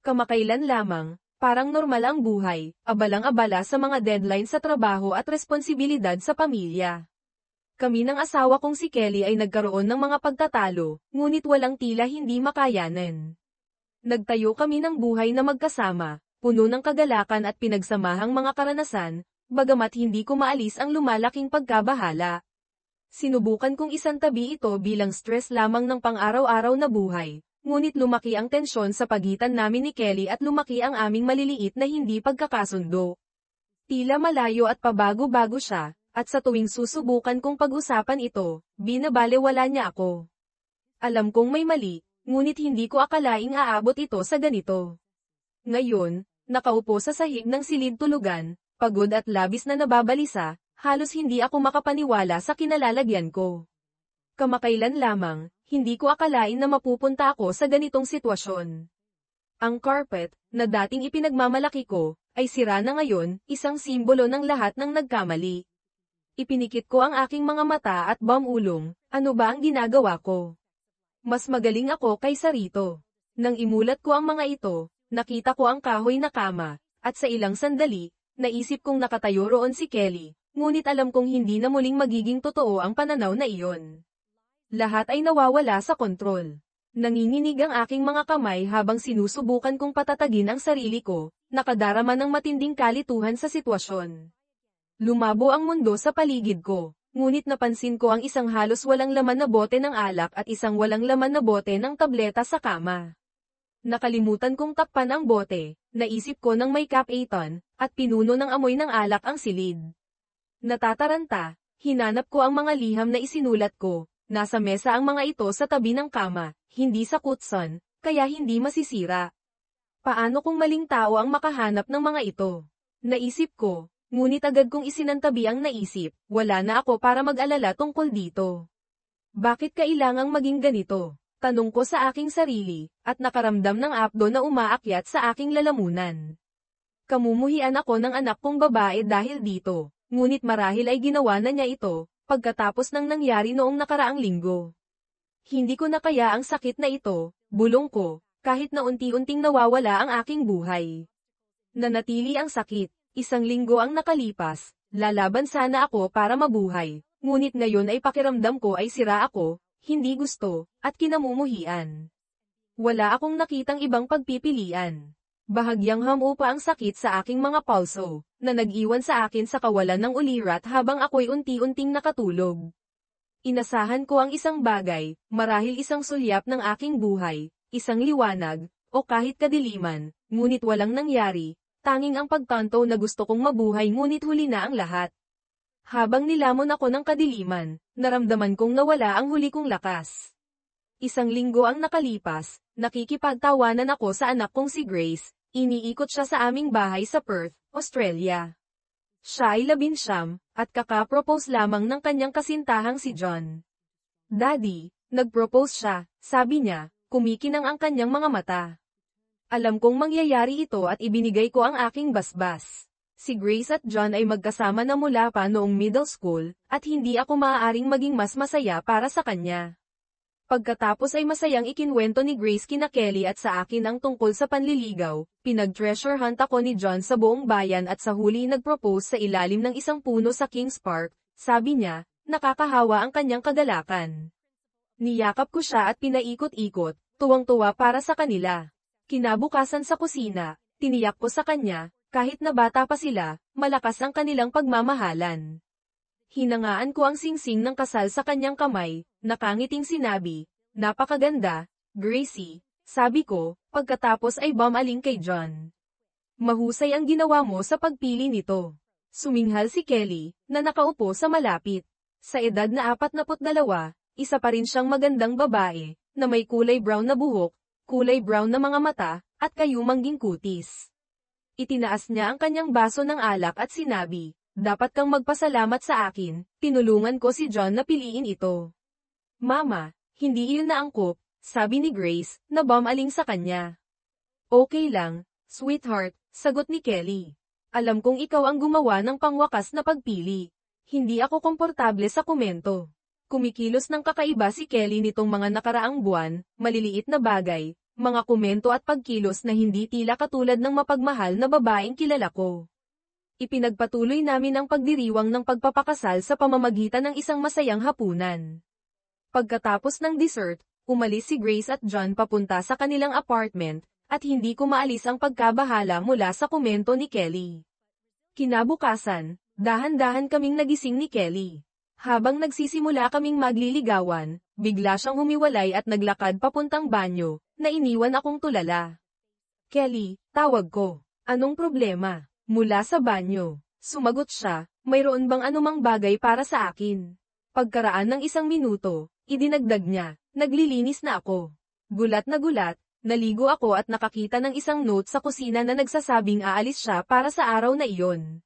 Kamakailan lamang, parang normal ang buhay, abalang-abala sa mga deadline sa trabaho at responsibilidad sa pamilya. Kami ng asawa kong si Kelly ay nagkaroon ng mga pagtatalo, ngunit walang tila hindi makayanan. Nagtayo kami ng buhay na magkasama, puno ng kagalakan at pinagsamahang mga karanasan, bagamat hindi ko maalis ang lumalaking pagkabahala. Sinubukan kong isantabi ito bilang stress lamang ng pang-araw-araw na buhay, ngunit lumaki ang tensyon sa pagitan namin ni Kelly at lumaki ang aming maliliit na hindi pagkakasundo. Tila malayo at pabago-bago siya, at sa tuwing susubukan kong pag-usapan ito, binabalewala niya ako. Alam kong may mali, ngunit hindi ko akalaing aabot ito sa ganito. Ngayon, nakaupo sa sahig ng silid tulugan, pagod at labis na nababalisa, halos hindi ako makapaniwala sa kinalalagyan ko. Kamakailan lamang, hindi ko akalain na mapupunta ako sa ganitong sitwasyon. Ang carpet, na dating ipinagmamalaki ko, ay sira na ngayon, isang simbolo ng lahat ng nagkamali. Ipinikit ko ang aking mga mata at bumulong, ano ba ang ginagawa ko? Mas magaling ako kaysa rito. Nang imulat ko ang mga ito, nakita ko ang kahoy na kama, at sa ilang sandali, naisip kong nakatayo roon si Kelly, ngunit alam kong hindi na muling magiging totoo ang pananaw na iyon. Lahat ay nawawala sa kontrol. Nanginginig ang aking mga kamay habang sinusubukan kong patatagin ang sarili ko, nakadarama ng matinding kalituhan sa sitwasyon. Lumabo ang mundo sa paligid ko, ngunit napansin ko ang isang halos walang laman na bote ng alak at isang walang laman na bote ng tableta sa kama. Nakalimutan kong takpan ang bote, naisip ko ng may Cap-A-Ton, at pinuno ng amoy ng alak ang silid. Natataranta, hinanap ko ang mga liham na isinulat ko, nasa mesa ang mga ito sa tabi ng kama, hindi sa kutson, kaya hindi masisira. Paano kung maling tao ang makahanap ng mga ito? Naisip ko, ngunit agad kong isinantabi ang naisip, wala na ako para mag-alala tungkol dito. Bakit kailangang maging ganito? Tanong ko sa aking sarili, at nakaramdam ng apdo na umaakyat sa aking lalamunan. Kamumuhian ako ng anak kong babae dahil dito, ngunit marahil ay ginawa na niya ito, pagkatapos ng nangyari noong nakaraang linggo. Hindi ko na kaya ang sakit na ito, bulong ko, kahit na unti-unting nawawala ang aking buhay. Nanatili ang sakit, 1 linggo ang nakalipas, lalaban sana ako para mabuhay, ngunit ngayon ay pakiramdam ko ay sira ako, hindi gusto, at kinamumuhian. Wala akong nakitang ibang pagpipilian. Bahagyang hamupa ang sakit sa aking mga pulso, na nag-iwan sa akin sa kawalan ng ulirat habang ako'y unti-unting nakatulog. Inasahan ko ang isang bagay, marahil isang sulyap ng aking buhay, isang liwanag, o kahit kadiliman, ngunit walang nangyari, tanging ang pagtanto na gusto kong mabuhay ngunit huli na ang lahat. Habang nilamon ako ng kadiliman, naramdaman kong nawala ang huli kong lakas. 1 linggo ang nakalipas, nakikipagtawanan ako sa anak kong si Grace, iniikot siya sa aming bahay sa Perth, Australia. Siya ay 19, at kaka-propose lamang ng kanyang kasintahang si John. Daddy, nag-propose siya, sabi niya, kumikinang ang kanyang mga mata. Alam kong mangyayari ito at ibinigay ko ang aking basbas. Si Grace at John ay magkasama na mula pa noong middle school, at hindi ako maaaring maging mas masaya para sa kanya. Pagkatapos ay masayang ikinwento ni Grace kina Kelly at sa akin ang tungkol sa panliligaw, pinag-treasure hunt ako ni John sa buong bayan at sa huli nag-propose sa ilalim ng isang puno sa Kings Park, sabi niya, nakakahawa ang kanyang kagalakan. Niyakap ko siya at pinaikot-ikot, tuwang-tuwa para sa kanila. Kinabukasan sa kusina, tiniyak ko sa kanya, kahit na bata pa sila, malakas ang kanilang pagmamahalan. Hinangaan ko ang singsing ng kasal sa kanyang kamay, nakangiting sinabi, napakaganda, Gracie, sabi ko, pagkatapos ay bumaling kay John. Mahusay ang ginawa mo sa pagpili nito. Suminghal si Kelly, na nakaupo sa malapit. Sa edad na 42, isa pa rin siyang magandang babae, na may kulay brown na buhok, kulay brown na mga mata, at kayumangging kutis. Itinaas niya ang kanyang baso ng alak at sinabi, dapat kang magpasalamat sa akin, tinulungan ko si John na piliin ito. Mama, hindi iyon naangkop, sabi ni Grace, na bumaling sa kanya. Okay lang, sweetheart, sagot ni Kelly. Alam kong ikaw ang gumawa ng pangwakas na pagpili. Hindi ako komportable sa komento. Kumikilos ng kakaiba si Kelly nitong mga nakaraang buwan, maliliit na bagay, mga komento at pagkilos na hindi tila katulad ng mapagmahal na babaeng kilala ko. Ipinagpatuloy namin ang pagdiriwang ng pagpapakasal sa pamamagitan ng isang masayang hapunan. Pagkatapos ng dessert, umalis si Grace at John papunta sa kanilang apartment, at hindi ko maalis ang pagkabahala mula sa komento ni Kelly. Kinabukasan, dahan-dahan kaming nagising ni Kelly. Habang nagsisimula kaming magliligawan, bigla siyang humiwalay at naglakad papuntang banyo, na iniwan akong tulala. Kelly, tawag ko. Anong problema? Mula sa banyo. Sumagot siya, mayroon bang anumang bagay para sa akin? Pagkaraan ng 1 minuto, idinagdag niya, naglilinis na ako. Gulat, naligo ako at nakakita ng isang note sa kusina na nagsasabing aalis siya para sa araw na iyon.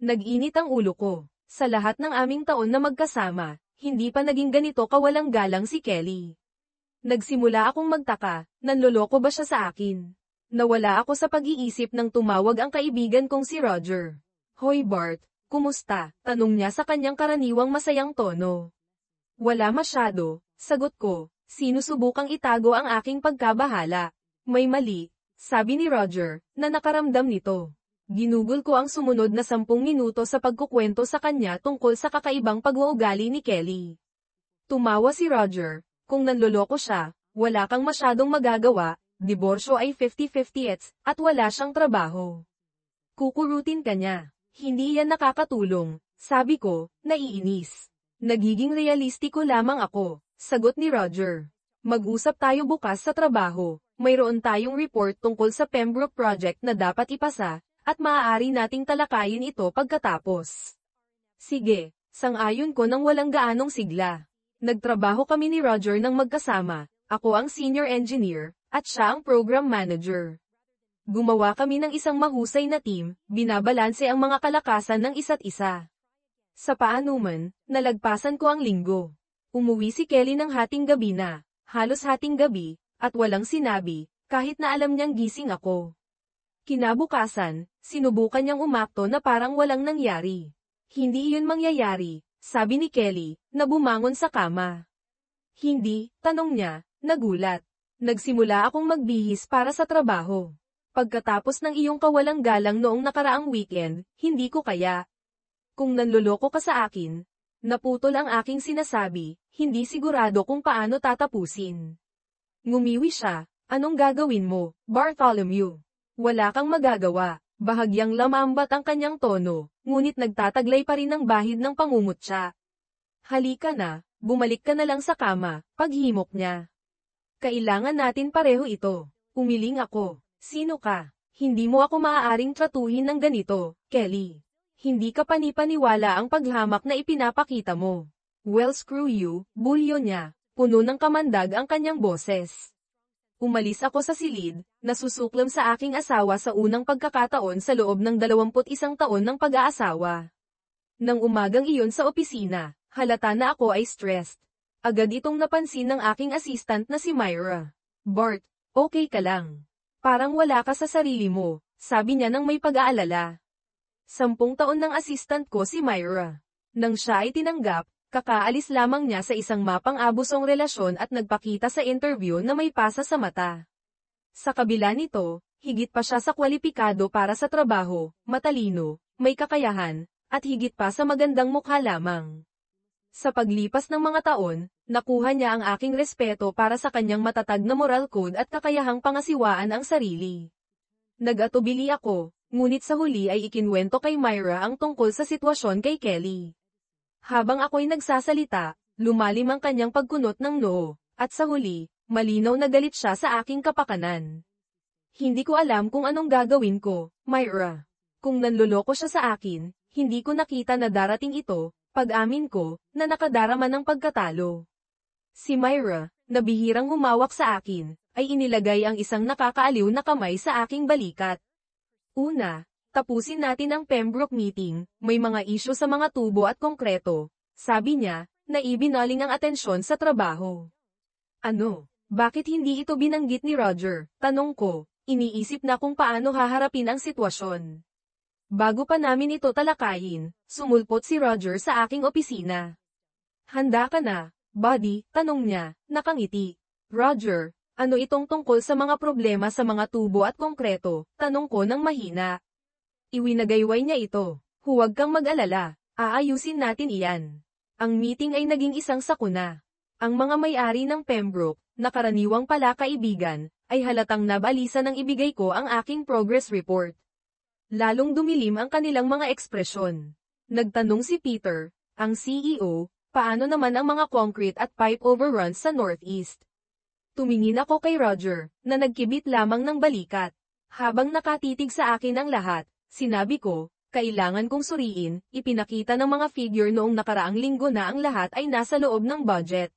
Nag-init ang ulo ko. Sa lahat ng aming taon na magkasama, hindi pa naging ganito kawalang galang si Kelly. Nagsimula akong magtaka, nanloloko ba siya sa akin? Nawala ako sa pag-iisip nang tumawag ang kaibigan kong si Roger. Hoy Bart, kumusta? Tanong niya sa kanyang karaniwang masayang tono. Wala masyado, sagot ko, sinusubukang itago ang aking pagkabahala. May mali, sabi ni Roger, na nakaramdam nito. Ginugol ko ang sumunod na 10 minuto sa pagkukwento sa kanya tungkol sa kakaibang pag-uugali ni Kelly. Tumawa si Roger, kung nanloloko siya, wala kang masyadong magagawa, diborsyo ay 50-50 at wala siyang trabaho. Kukurutin ka niya, hindi yan nakakatulong, sabi ko, naiinis. Nagiging realistiko lamang ako, sagot ni Roger. Mag-usap tayo bukas sa trabaho, mayroon tayong report tungkol sa Pembroke Project na dapat ipasa, at maaari nating talakayin ito pagkatapos. Sige, sang-ayon ko nang walang gaanong sigla. Nagtrabaho kami ni Roger nang magkasama, ako ang senior engineer, at siya ang program manager. Gumawa kami ng isang mahusay na team, binabalanse ang mga kalakasan ng isa't isa. Sa paanuman, nalagpasan ko ang linggo. Umuwi si Kelly ng hating gabi na, halos hating gabi, at walang sinabi, kahit na alam niyang gising ako. Kinabukasan, sinubukan niyang umakto na parang walang nangyari. Hindi iyon mangyayari, sabi ni Kelly, na bumangon sa kama. Hindi, tanong niya, nagulat. Nagsimula akong magbihis para sa trabaho. Pagkatapos ng iyong kawalang galang noong nakaraang weekend, hindi ko kaya. Kung nanloloko ka sa akin, naputol ang aking sinasabi, hindi sigurado kung paano tatapusin. Ngumiwi siya, anong gagawin mo, Bartholomew? Wala kang magagawa, bahagyang lamambat ang kanyang tono, ngunit nagtataglay pa rin ng bahid ng pangungutya. Halika na, bumalik ka na lang sa kama, paghimok niya. Kailangan natin pareho ito. Umiling ako. Sino ka? Hindi mo ako maaaring tratuhin ng ganito, Kelly. Hindi ka panipaniwala ang paghamak na ipinapakita mo. Well, screw you, bulyo niya. Puno ng kamandag ang kanyang boses. Umalis ako sa silid, nasusuklam sa aking asawa sa unang pagkakataon sa loob ng 21 taon ng pag-aasawa. Nang umagang iyon sa opisina, halata na ako ay stressed. Agad itong napansin ng aking assistant na si Myra. Bart, okay ka lang. Parang wala ka sa sarili mo, sabi niya nang may pag-aalala. 10 taon ng assistant ko si Myra. Nang siya ay tinanggap, kakaalis lamang niya sa isang mapang-abusong relasyon at nagpakita sa interview na may pasa sa mata. Sa kabila nito, higit pa siya sa kwalipikado para sa trabaho, matalino, may kakayahan, at higit pa sa magandang mukha lamang. Sa paglipas ng mga taon, nakuha niya ang aking respeto para sa kanyang matatag na moral code at kakayahang pangasiwaan ang sarili. Nag-atubili ako, ngunit sa huli ay ikinwento kay Myra ang tungkol sa sitwasyon kay Kelly. Habang ako'y nagsasalita, lumalim ang kanyang pagkunot ng noo, at sa huli, malinaw na galit siya sa aking kapakanan. Hindi ko alam kung anong gagawin ko, Myra. Kung nanloloko siya sa akin, hindi ko nakita na darating ito, pag-amin ko, na nakadarama ng pagkatalo. Si Myra, na bihirang humawak sa akin, ay inilagay ang isang nakakaaliw na kamay sa aking balikat. Una, tapusin natin ang Pembroke meeting, may mga isyu sa mga tubo at konkreto, sabi niya, na ibinaling ang atensyon sa trabaho. Ano? Bakit hindi ito binanggit ni Roger? Tanong ko, iniisip na kung paano haharapin ang sitwasyon. Bago pa namin ito talakayin, sumulpot si Roger sa aking opisina. Handa ka na, buddy? Tanong niya, nakangiti. Roger, Ano itong tungkol sa mga problema sa mga tubo at konkreto? Tanong ko ng mahina. Iwinagayway niya ito. Huwag kang mag-alala. Aayusin natin iyan. Ang meeting ay naging isang sakuna. Ang mga may-ari ng Pembroke, na karaniwang pala kaibigan, ay halatang nabalisa nang ibigay ko ang aking progress report. Lalong dumilim ang kanilang mga ekspresyon. Nagtanong si Peter, ang CEO, paano naman ang mga concrete at pipe overruns sa Northeast? Tumingin ako kay Roger, na nagkibit lamang ng balikat. Habang nakatitig sa akin ang lahat, sinabi ko, kailangan kong suriin, ipinakita ng mga figure noong nakaraang linggo na ang lahat ay nasa loob ng budget.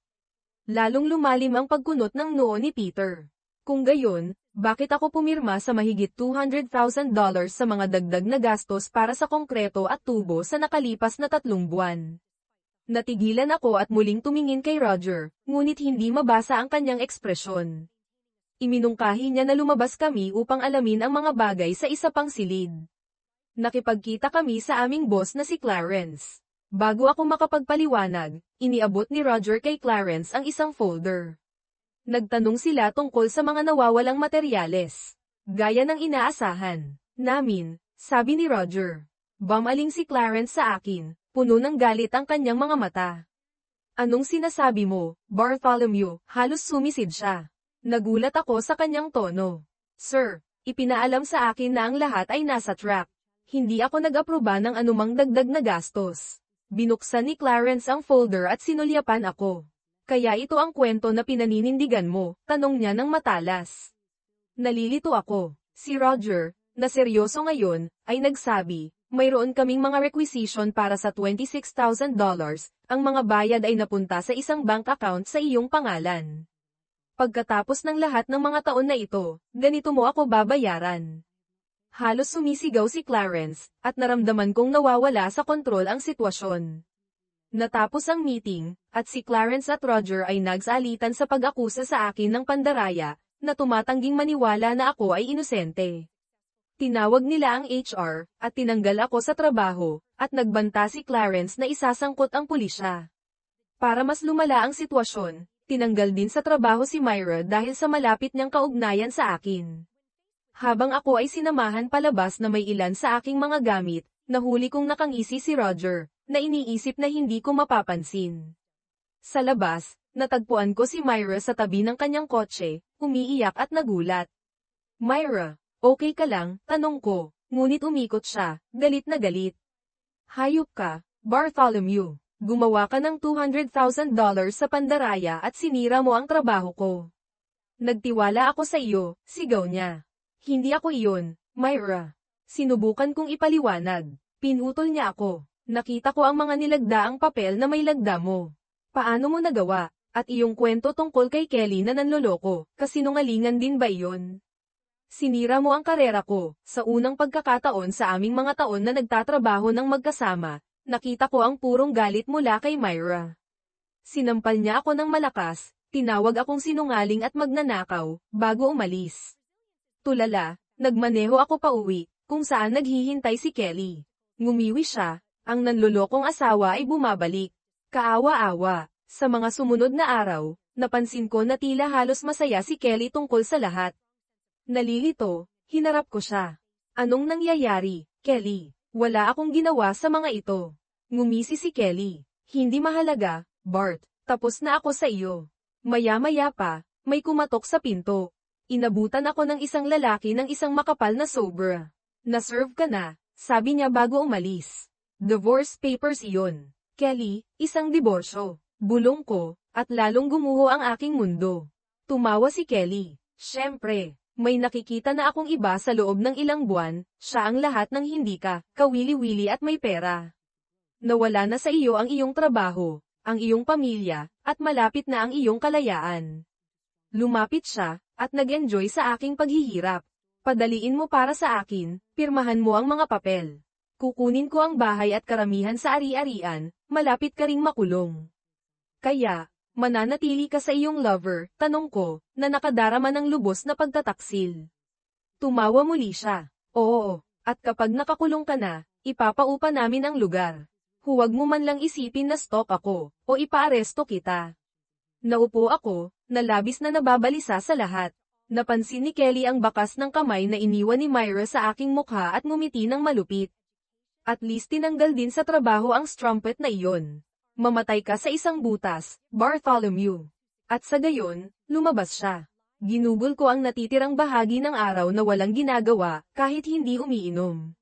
Lalong lumalim ang pagkunot ng noo ni Peter. Kung gayon, bakit ako pumirma sa mahigit $200,000 sa mga dagdag na gastos para sa konkreto at tubo sa nakalipas na 3 buwan? Natigilan ako at muling tumingin kay Roger, ngunit hindi mabasa ang kanyang ekspresyon. Iminungkahi niya na lumabas kami upang alamin ang mga bagay sa isa pang silid. Nakipagkita kami sa aming boss na si Clarence. Bago ako makapagpaliwanag, iniabot ni Roger kay Clarence ang isang folder. Nagtanong sila tungkol sa mga nawawalang materyales. Gaya ng inaasahan namin, sabi ni Roger. Bumaling si Clarence sa akin. Puno ng galit ang kanyang mga mata. Anong sinasabi mo, Bartholomew? Halos sumisid siya. Nagulat ako sa kanyang tono. Sir, ipinaalam sa akin na ang lahat ay nasa track. Hindi ako nag-aproba ng anumang dagdag na gastos. Binuksan ni Clarence ang folder at sinulyapan ako. Kaya ito ang kwento na pinaninindigan mo, tanong niya ng matalas. Nalilito ako. Si Roger, na seryoso ngayon, ay nagsabi, mayroon kaming mga requisition para sa $26,000, ang mga bayad ay napunta sa isang bank account sa iyong pangalan. Pagkatapos ng lahat ng mga taon na ito, ganito mo ako babayaran. Halos sumisigaw si Clarence, at naramdaman kong nawawala sa kontrol ang sitwasyon. Natapos ang meeting, at si Clarence at Roger ay nagsalitan sa pag-akusa sa akin ng pandaraya, na tumatangging maniwala na ako ay inosente. Tinawag nila ang HR, at tinanggal ako sa trabaho, at nagbanta si Clarence na isasangkot ang pulisya. Para mas lumala ang sitwasyon, tinanggal din sa trabaho si Myra dahil sa malapit niyang kaugnayan sa akin. Habang ako ay sinamahan palabas na may ilan sa aking mga gamit, nahuli kong nakangisi si Roger, na iniisip na hindi ko mapapansin. Sa labas, natagpuan ko si Myra sa tabi ng kanyang kotse, umiiyak at nagulat. Myra, okay ka lang? Tanong ko, ngunit umikot siya, galit na galit. Hayop ka, Bartholomew. Gumawa ka ng $200,000 sa pandaraya at sinira mo ang trabaho ko. Nagtiwala ako sa iyo, sigaw niya. Hindi ako iyon, Myra. Sinubukan kong ipaliwanag. Pinutol niya ako. Nakita ko ang mga nilagdaang papel na may lagda mo. Paano mo nagawa? At iyong kwento tungkol kay Kelly na nanloloko, kasinungalingan din ba iyon? Sinira mo ang karera ko. Sa unang pagkakataon sa aming mga taon na nagtatrabaho ng magkasama, nakita ko ang purong galit mula kay Myra. Sinampal niya ako ng malakas, tinawag akong sinungaling at magnanakaw, bago umalis. Tulala, nagmaneho ako pauwi, kung saan naghihintay si Kelly. Ngumiwi siya, ang nanlolokong asawa ay bumabalik. Kaawa-awa, sa mga sumunod na araw, napansin ko na tila halos masaya si Kelly tungkol sa lahat. Nalilito, hinarap ko siya. Anong nangyayari, Kelly? Wala akong ginawa sa mga ito. Ngumisi si Kelly. Hindi mahalaga, Bart, tapos na ako sa iyo. Maya-maya pa, may kumatok sa pinto. Inabutan ako ng isang lalaki ng isang makapal na sobra. Na-serve ka na, sabi niya bago umalis. Divorce papers iyon. Kelly, isang diborsyo. Bulong ko, at lalong gumuho ang aking mundo. Tumawa si Kelly. Siyempre, may nakikita na akong iba sa loob ng ilang buwan, siya ang lahat ng hindi ka, kawili-wili at may pera. Nawala na sa iyo ang iyong trabaho, ang iyong pamilya, at malapit na ang iyong kalayaan. Lumapit siya, at nag-enjoy sa aking paghihirap. Padaliin mo para sa akin, pirmahan mo ang mga papel. Kukunin ko ang bahay at karamihan sa ari-arian, malapit ka ring makulong. Kaya, mananatili ka sa iyong lover, tanong ko, na nakadarama ng lubos na pagtataksil. Tumawa muli siya. Oo, at kapag nakakulong ka na, ipapaupa namin ang lugar. Huwag mo man lang isipin na stalk ako, o ipaaresto kita. Naupo ako, na labis na nababalisa sa lahat. Napansin ni Kelly ang bakas ng kamay na iniwan ni Myra sa aking mukha at ngumiti ng malupit. At least tinanggal din sa trabaho ang strumpet na iyon. Mamatay ka sa isang butas, Bartholomew. At sa gayon, lumabas siya. Ginugol ko ang natitirang bahagi ng araw na walang ginagawa, kahit hindi umiinom.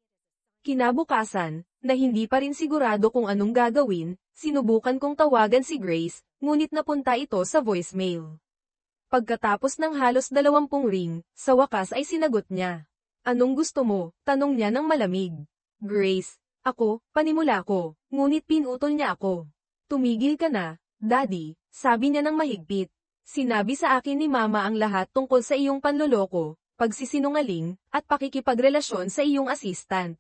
Kinabukasan, na hindi pa rin sigurado kung anong gagawin, sinubukan kong tawagan si Grace, ngunit napunta ito sa voicemail. Pagkatapos ng halos 20 ring, sa wakas ay sinagot niya. Anong gusto mo? Tanong niya ng malamig. Grace, ako, panimula ko, ngunit pinutol niya ako. Tumigil ka na, Daddy, sabi niya ng mahigpit. Sinabi sa akin ni Mama ang lahat tungkol sa iyong panloloko, pagsisinungaling, at pakikipagrelasyon sa iyong assistant.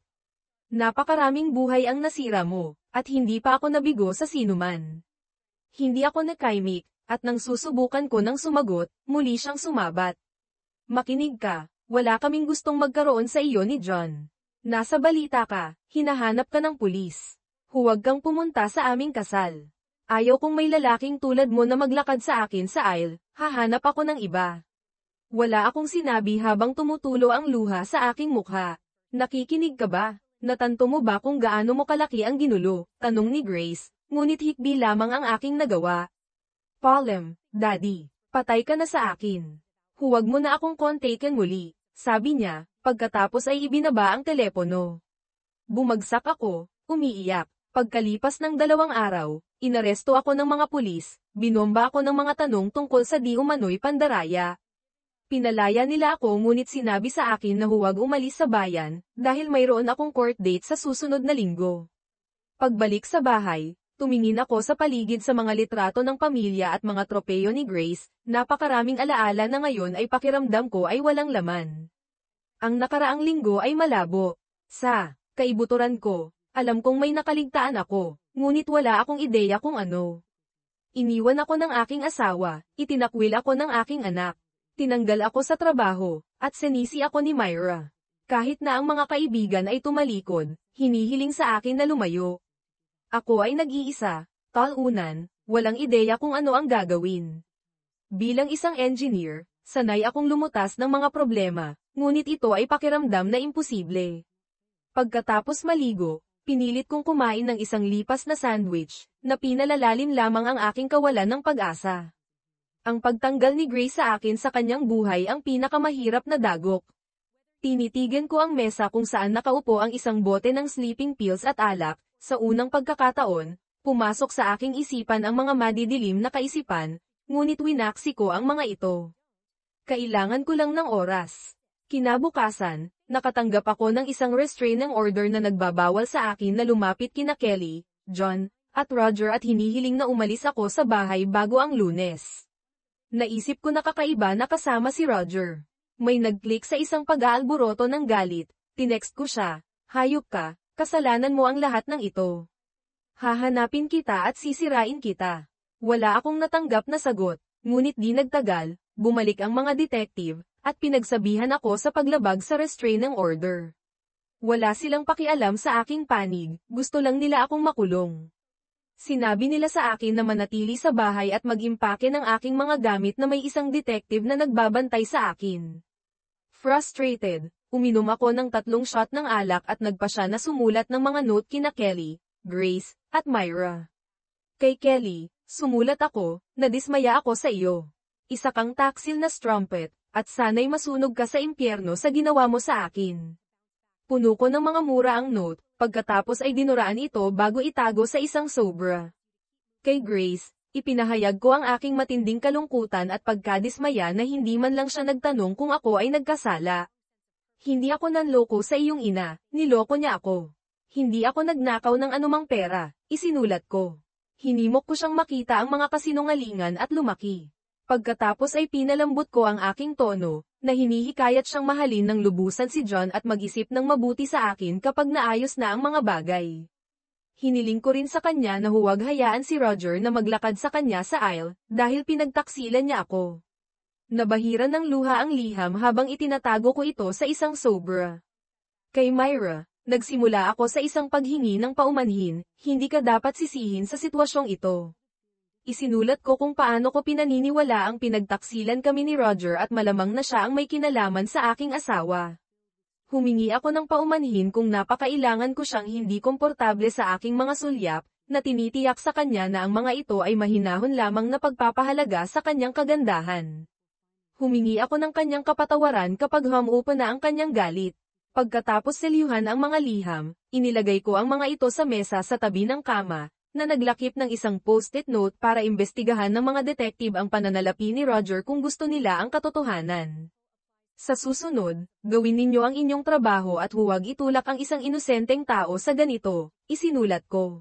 Napakaraming buhay ang nasira mo, at hindi pa ako nabigo sa sinuman. Hindi ako nakaimik, at nang susubukan ko ng sumagot, muli siyang sumabat. Makinig ka, wala kaming gustong magkaroon sa iyo ni John. Nasa balita ka, hinahanap ka ng pulis. Huwag kang pumunta sa aming kasal. Ayaw kong may lalaking tulad mo na maglakad sa akin sa aisle, hahanap ako ng iba. Wala akong sinabi habang tumutulo ang luha sa aking mukha. Nakikinig ka ba? Natanto mo ba kung gaano mo kalaki ang ginulo? Tanong ni Grace, ngunit hikbi lamang ang aking nagawa. Palem, Daddy, patay ka na sa akin. Huwag mo na akong kontakin muli, sabi niya, pagkatapos ay ibinaba ang telepono. Bumagsak ako, umiiyak. Pagkalipas ng 2 araw, inaresto ako ng mga pulis, binomba ako ng mga tanong tungkol sa di umano'y pandaraya. Pinalaya nila ako ngunit sinabi sa akin na huwag umalis sa bayan, dahil mayroon akong court date sa susunod na linggo. Pagbalik sa bahay, tumingin ako sa paligid sa mga litrato ng pamilya at mga tropeyo ni Grace, napakaraming alaala na ngayon ay pakiramdam ko ay walang laman. Ang nakaraang linggo ay malabo. Sa kaibuturan ko, alam kong may nakaligtaan ako, ngunit wala akong ideya kung ano. Iniwan ako ng aking asawa, itinakwil ako ng aking anak. Tinanggal ako sa trabaho, at sinisi ako ni Myra. Kahit na ang mga kaibigan ay tumalikod, hinihiling sa akin na lumayo. Ako ay nag-iisa, talunan, walang ideya kung ano ang gagawin. Bilang isang engineer, sanay akong lumutas ng mga problema, ngunit ito ay pakiramdam na imposible. Pagkatapos maligo, pinilit kong kumain ng isang lipas na sandwich, na pinalalalim lamang ang aking kawalan ng pag-asa. Ang pagtanggal ni Grace sa akin sa kanyang buhay ang pinakamahirap na dagok. Tinitigan ko ang mesa kung saan nakaupo ang isang bote ng sleeping pills at alak. Sa unang pagkakataon, pumasok sa aking isipan ang mga madidilim na kaisipan, ngunit winaksi ko ang mga ito. Kailangan ko lang ng oras. Kinabukasan, nakatanggap ako ng isang restraining order na nagbabawal sa akin na lumapit kina Kelly, John, at Roger at hinihiling na umalis ako sa bahay bago ang Lunes. Naisip ko na kakaiba na kasama si Roger. May nag-click sa isang pag-aalboroto ng galit, tinext ko siya, hayop ka, kasalanan mo ang lahat ng ito. Hahanapin kita at sisirain kita. Wala akong natanggap na sagot, ngunit di nagtagal, bumalik ang mga detective, at pinagsabihan ako sa paglabag sa restraining order. Wala silang pakialam sa aking panig, gusto lang nila akong makulong. Sinabi nila sa akin na manatili sa bahay at mag-impake ng aking mga gamit na may isang detective na nagbabantay sa akin. Frustrated, uminom ako ng 3 shot ng alak at nagpa siya na sumulat ng mga note kina Kelly, Grace, at Myra. Kay Kelly, sumulat ako, nadismaya ako sa iyo. Isa kang taksil na strumpet, at sana'y masunog ka sa impyerno sa ginawa mo sa akin. Puno ko ng mga mura ang note, pagkatapos ay dinuraan ito bago itago sa isang sobra. Kay Grace, ipinahayag ko ang aking matinding kalungkutan at pagkadismaya na hindi man lang siya nagtanong kung ako ay nagkasala. Hindi ako nanloko sa iyong ina, niloko niya ako. Hindi ako nagnakaw ng anumang pera, isinulat ko. Hinimok ko siyang makita ang mga kasinungalingan at lumaki. Pagkatapos ay pinalambot ko ang aking tono, na hinihikayat siyang mahalin ng lubusan si John at mag-isip ng mabuti sa akin kapag naayos na ang mga bagay. Hiniling ko rin sa kanya na huwag hayaan si Roger na maglakad sa kanya sa aisle, dahil pinagtaksilan niya ako. Nabahiran ng luha ang liham habang itinatago ko ito sa isang sobra. Kay Myra, nagsimula ako sa isang paghingi ng paumanhin, hindi ka dapat sisihin sa sitwasyong ito. Isinulat ko kung paano ko pinaniniwala ang pinagtaksilan kami ni Roger at malamang na siya ang may kinalaman sa aking asawa. Humingi ako ng paumanhin kung napakailangan ko siyang hindi komportable sa aking mga sulyap, na tinitiyak sa kanya na ang mga ito ay mahinahon lamang na pagpapahalaga sa kanyang kagandahan. Humingi ako ng kanyang kapatawaran kapag humupa na ang kanyang galit. Pagkatapos selyuhan ang mga liham, inilagay ko ang mga ito sa mesa sa tabi ng kama, na naglakip ng isang post-it note para imbestigahan ng mga detective ang pananalapi ni Roger kung gusto nila ang katotohanan. Sa susunod, gawin ninyo ang inyong trabaho at huwag itulak ang isang inosenteng tao sa ganito, isinulat ko.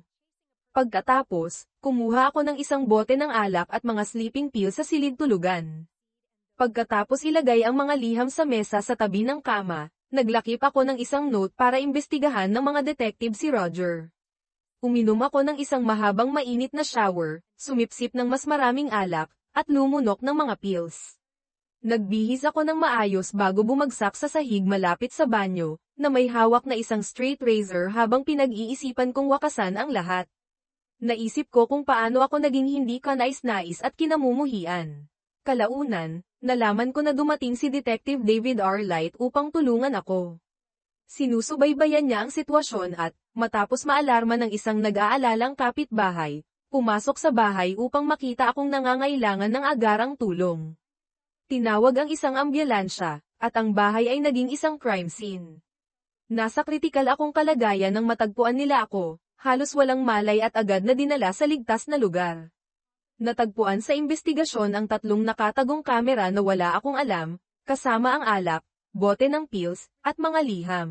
Pagkatapos, kumuha ako ng isang bote ng alak at mga sleeping pills sa silid tulugan. Pagkatapos ilagay ang mga liham sa mesa sa tabi ng kama, naglakip ako ng isang note para imbestigahan ng mga detective si Roger. Uminom ako ng isang mahabang mainit na shower, sumipsip ng mas maraming alak, at lumunok ng mga pills. Nagbihis ako ng maayos bago bumagsak sa sahig malapit sa banyo, na may hawak na isang straight razor habang pinag-iisipan kong wakasan ang lahat. Naisip ko kung paano ako naging hindi kanais-nais at kinamumuhian. Kalaunan, nalaman ko na dumating si Detective David R. Light upang tulungan ako. Sinusubaybayan niya ang sitwasyon at, matapos maalarma ng isang nag-aalalang kapitbahay, pumasok sa bahay upang makita akong nangangailangan ng agarang tulong. Tinawag ang isang ambulansya, at ang bahay ay naging isang crime scene. Nasa kritikal akong kalagayan nang matagpuan nila ako, halos walang malay at agad na dinala sa ligtas na lugar. Natagpuan sa investigasyon ang 3 nakatagong kamera na wala akong alam, kasama ang alak, bote ng pills, at mga liham.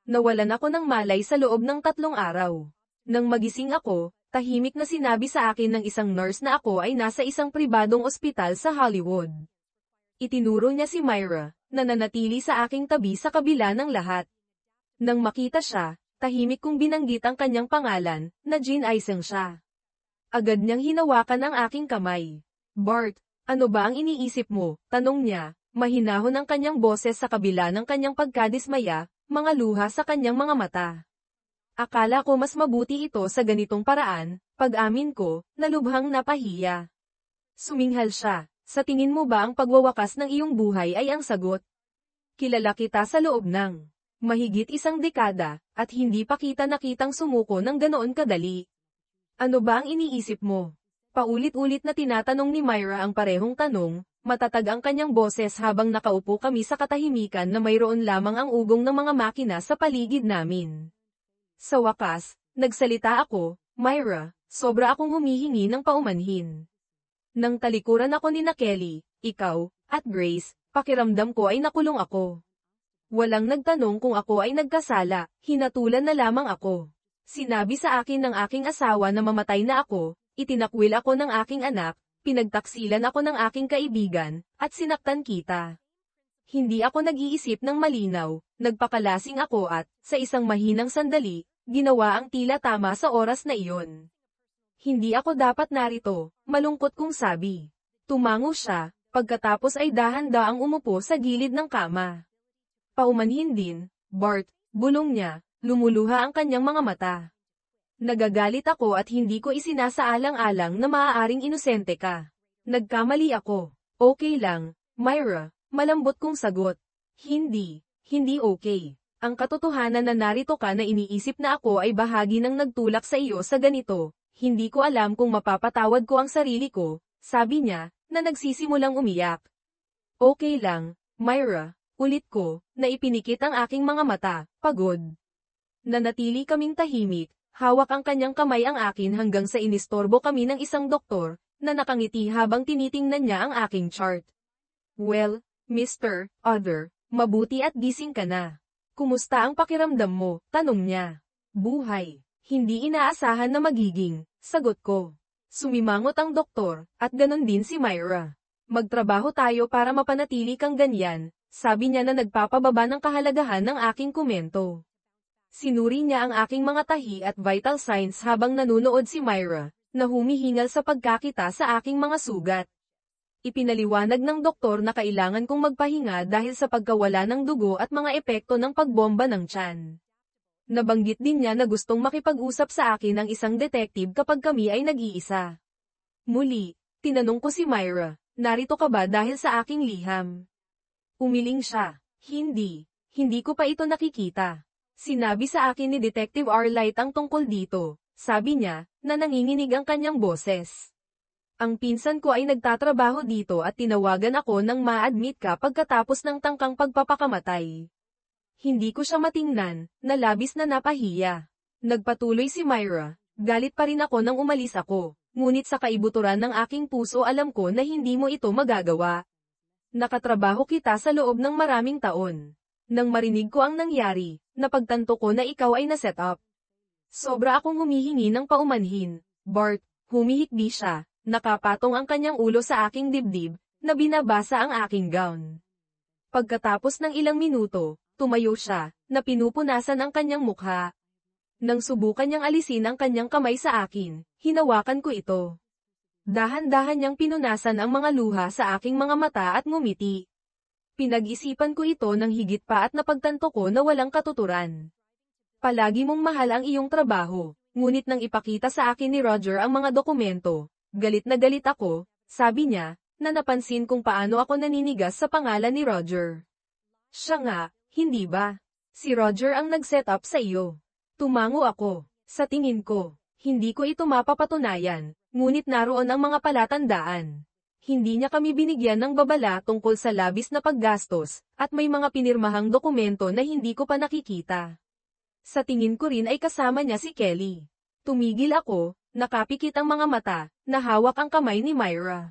Nawalan ako ng malay sa loob ng 3 araw. Nang magising ako, tahimik na sinabi sa akin ng isang nurse na ako ay nasa isang pribadong ospital sa Hollywood. Itinuro niya si Myra, na nanatili sa aking tabi sa kabila ng lahat. Nang makita siya, tahimik kong binanggit ang kanyang pangalan, na Jean Eiseng siya. Agad niyang hinawakan ang aking kamay. "Bart, ano ba ang iniisip mo?" tanong niya. Mahinahon ang kanyang boses sa kabila ng kanyang pagkadismaya, mga luha sa kanyang mga mata. Akala ko mas mabuti ito sa ganitong paraan, pag-amin ko, na lubhang napahiya. Suminghal siya, "Sa tingin mo ba ang pagwawakas ng iyong buhay ay ang sagot? Kilala kita sa loob ng mahigit 1 dekada, at hindi pa kita nakitang sumuko ng ganoon kadali. Ano ba ang iniisip mo?" Paulit-ulit na tinatanong ni Myra ang parehong tanong. Matatag ang kanyang boses habang nakaupo kami sa katahimikan na mayroon lamang ang ugong ng mga makina sa paligid namin. Sa wakas, nagsalita ako, "Myra, sobra akong humihingi ng paumanhin. Nang talikuran ako ni Kelly, ikaw, at Grace, pakiramdam ko ay nakulong ako." Walang nagtanong kung ako ay nagkasala, hinatulan na lamang ako. Sinabi sa akin ng aking asawa na mamatay na ako, itinakwil ako ng aking anak, pinagtaksilan ako ng aking kaibigan, at sinaktan kita. Hindi ako nag-iisip ng malinaw, nagpakalasing ako at, sa isang mahinang sandali, ginawa ang tila tama sa oras na iyon. "Hindi ako dapat narito," malungkot kong sabi. Tumango siya, pagkatapos ay dahan-daang umupo sa gilid ng kama. "Paumanhin din, Bart," bulong niya, lumuluha ang kanyang mga mata. Nagagalit ako at hindi ko isinasaalang-alang na maaaring inosente ka. "Nagkamali ako." "Okay lang, Myra," malambot kong sagot. Hindi okay. Ang katotohanan na narito ka na iniisip na ako ay bahagi ng nagtulak sa iyo sa ganito, hindi ko alam kung mapapatawad ko ang sarili ko, sabi niya, na nagsisimulang umiyak. "Okay lang, Myra," ulit ko, na ipinikit ang aking mga mata, pagod. Nanatili kaming tahimik. Hawak ang kanyang kamay ang akin hanggang sa inistorbo kami ng isang doktor, na nakangiti habang tinitingnan niya ang aking chart. "Well, Mr. Other, mabuti at gising ka na. Kumusta ang pakiramdam mo?" tanong niya. "Buhay. Hindi inaasahan na magiging," sagot ko. Sumimangot ang doktor, at ganon din si Myra. "Magtrabaho tayo para mapanatili kang ganyan," sabi niya na nagpapababa ng kahalagahan ng aking komento. Sinuri niya ang aking mga tahi at vital signs habang nanunood si Myra, na humihingal sa pagkakita sa aking mga sugat. Ipinaliwanag ng doktor na kailangan kong magpahinga dahil sa pagkawala ng dugo at mga epekto ng pagbomba ng tiyan. Nabanggit din niya na gustong makipag-usap sa akin ang isang detective kapag kami ay nag-iisa. Muli, tinanong ko si Myra, narito ka ba dahil sa aking liham? Umiling siya, hindi ko pa ito nakikita. Sinabi sa akin ni Detective Arlight ang tungkol dito, sabi niya, na nanginginig ang kanyang boses. Ang pinsan ko ay nagtatrabaho dito at tinawagan ako nang ma-admit ka pagkatapos ng tangkang pagpapakamatay. Hindi ko siya matingnan, na labis na napahiya. Nagpatuloy si Myra, galit pa rin ako nang umalis ako, ngunit sa kaibuturan ng aking puso alam ko na hindi mo ito magagawa. Nakatrabaho kita sa loob ng maraming taon. Nang marinig ko ang nangyari, napagtanto ko na ikaw ay naset up. Sobra akong humihingi ng paumanhin. Bart, humihikbi siya, nakapatong ang kanyang ulo sa aking dibdib, na binabasa ang aking gown. Pagkatapos ng ilang minuto, tumayo siya, na pinupunasan ang kanyang mukha. Nang subukan niyang alisin ang kanyang kamay sa akin, hinawakan ko ito. Dahan-dahan niyang pinunasan ang mga luha sa aking mga mata at ngumiti. Pinag-isipan ko ito ng higit pa at napagtanto ko na walang katuturan. Palagi mong mahal ang iyong trabaho, ngunit nang ipakita sa akin ni Roger ang mga dokumento, galit na galit ako, sabi niya, na napansin kung paano ako naninigas sa pangalan ni Roger. Siya nga, hindi ba? Si Roger ang nag-set up sa iyo. Tumango ako. Sa tingin ko, hindi ko ito mapapatunayan, ngunit naroon ang mga palatandaan. Hindi niya kami binigyan ng babala tungkol sa labis na paggastos, at may mga pinirmahang dokumento na hindi ko pa nakikita. Sa tingin ko rin ay kasama niya si Kelly. Tumigil ako, nakapikit ang mga mata, nahawak ang kamay ni Myra.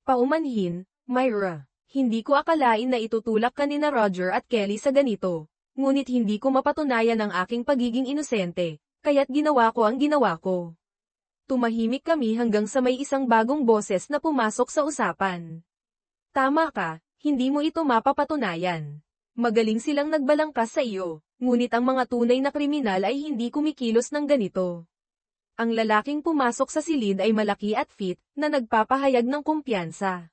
Paumanhin, Myra, hindi ko akalain na itutulak ka ni na Roger at Kelly sa ganito, ngunit hindi ko mapatunayan ang aking pagiging inosente, kaya't ginawa ko ang ginawa ko. Tumahimik kami hanggang sa may isang bagong boses na pumasok sa usapan. Tama ka, hindi mo ito mapapatunayan. Magaling silang nagbalangkas sa iyo, ngunit ang mga tunay na kriminal ay hindi kumikilos ng ganito. Ang lalaking pumasok sa silid ay malaki at fit, na nagpapahayag ng kumpiyansa.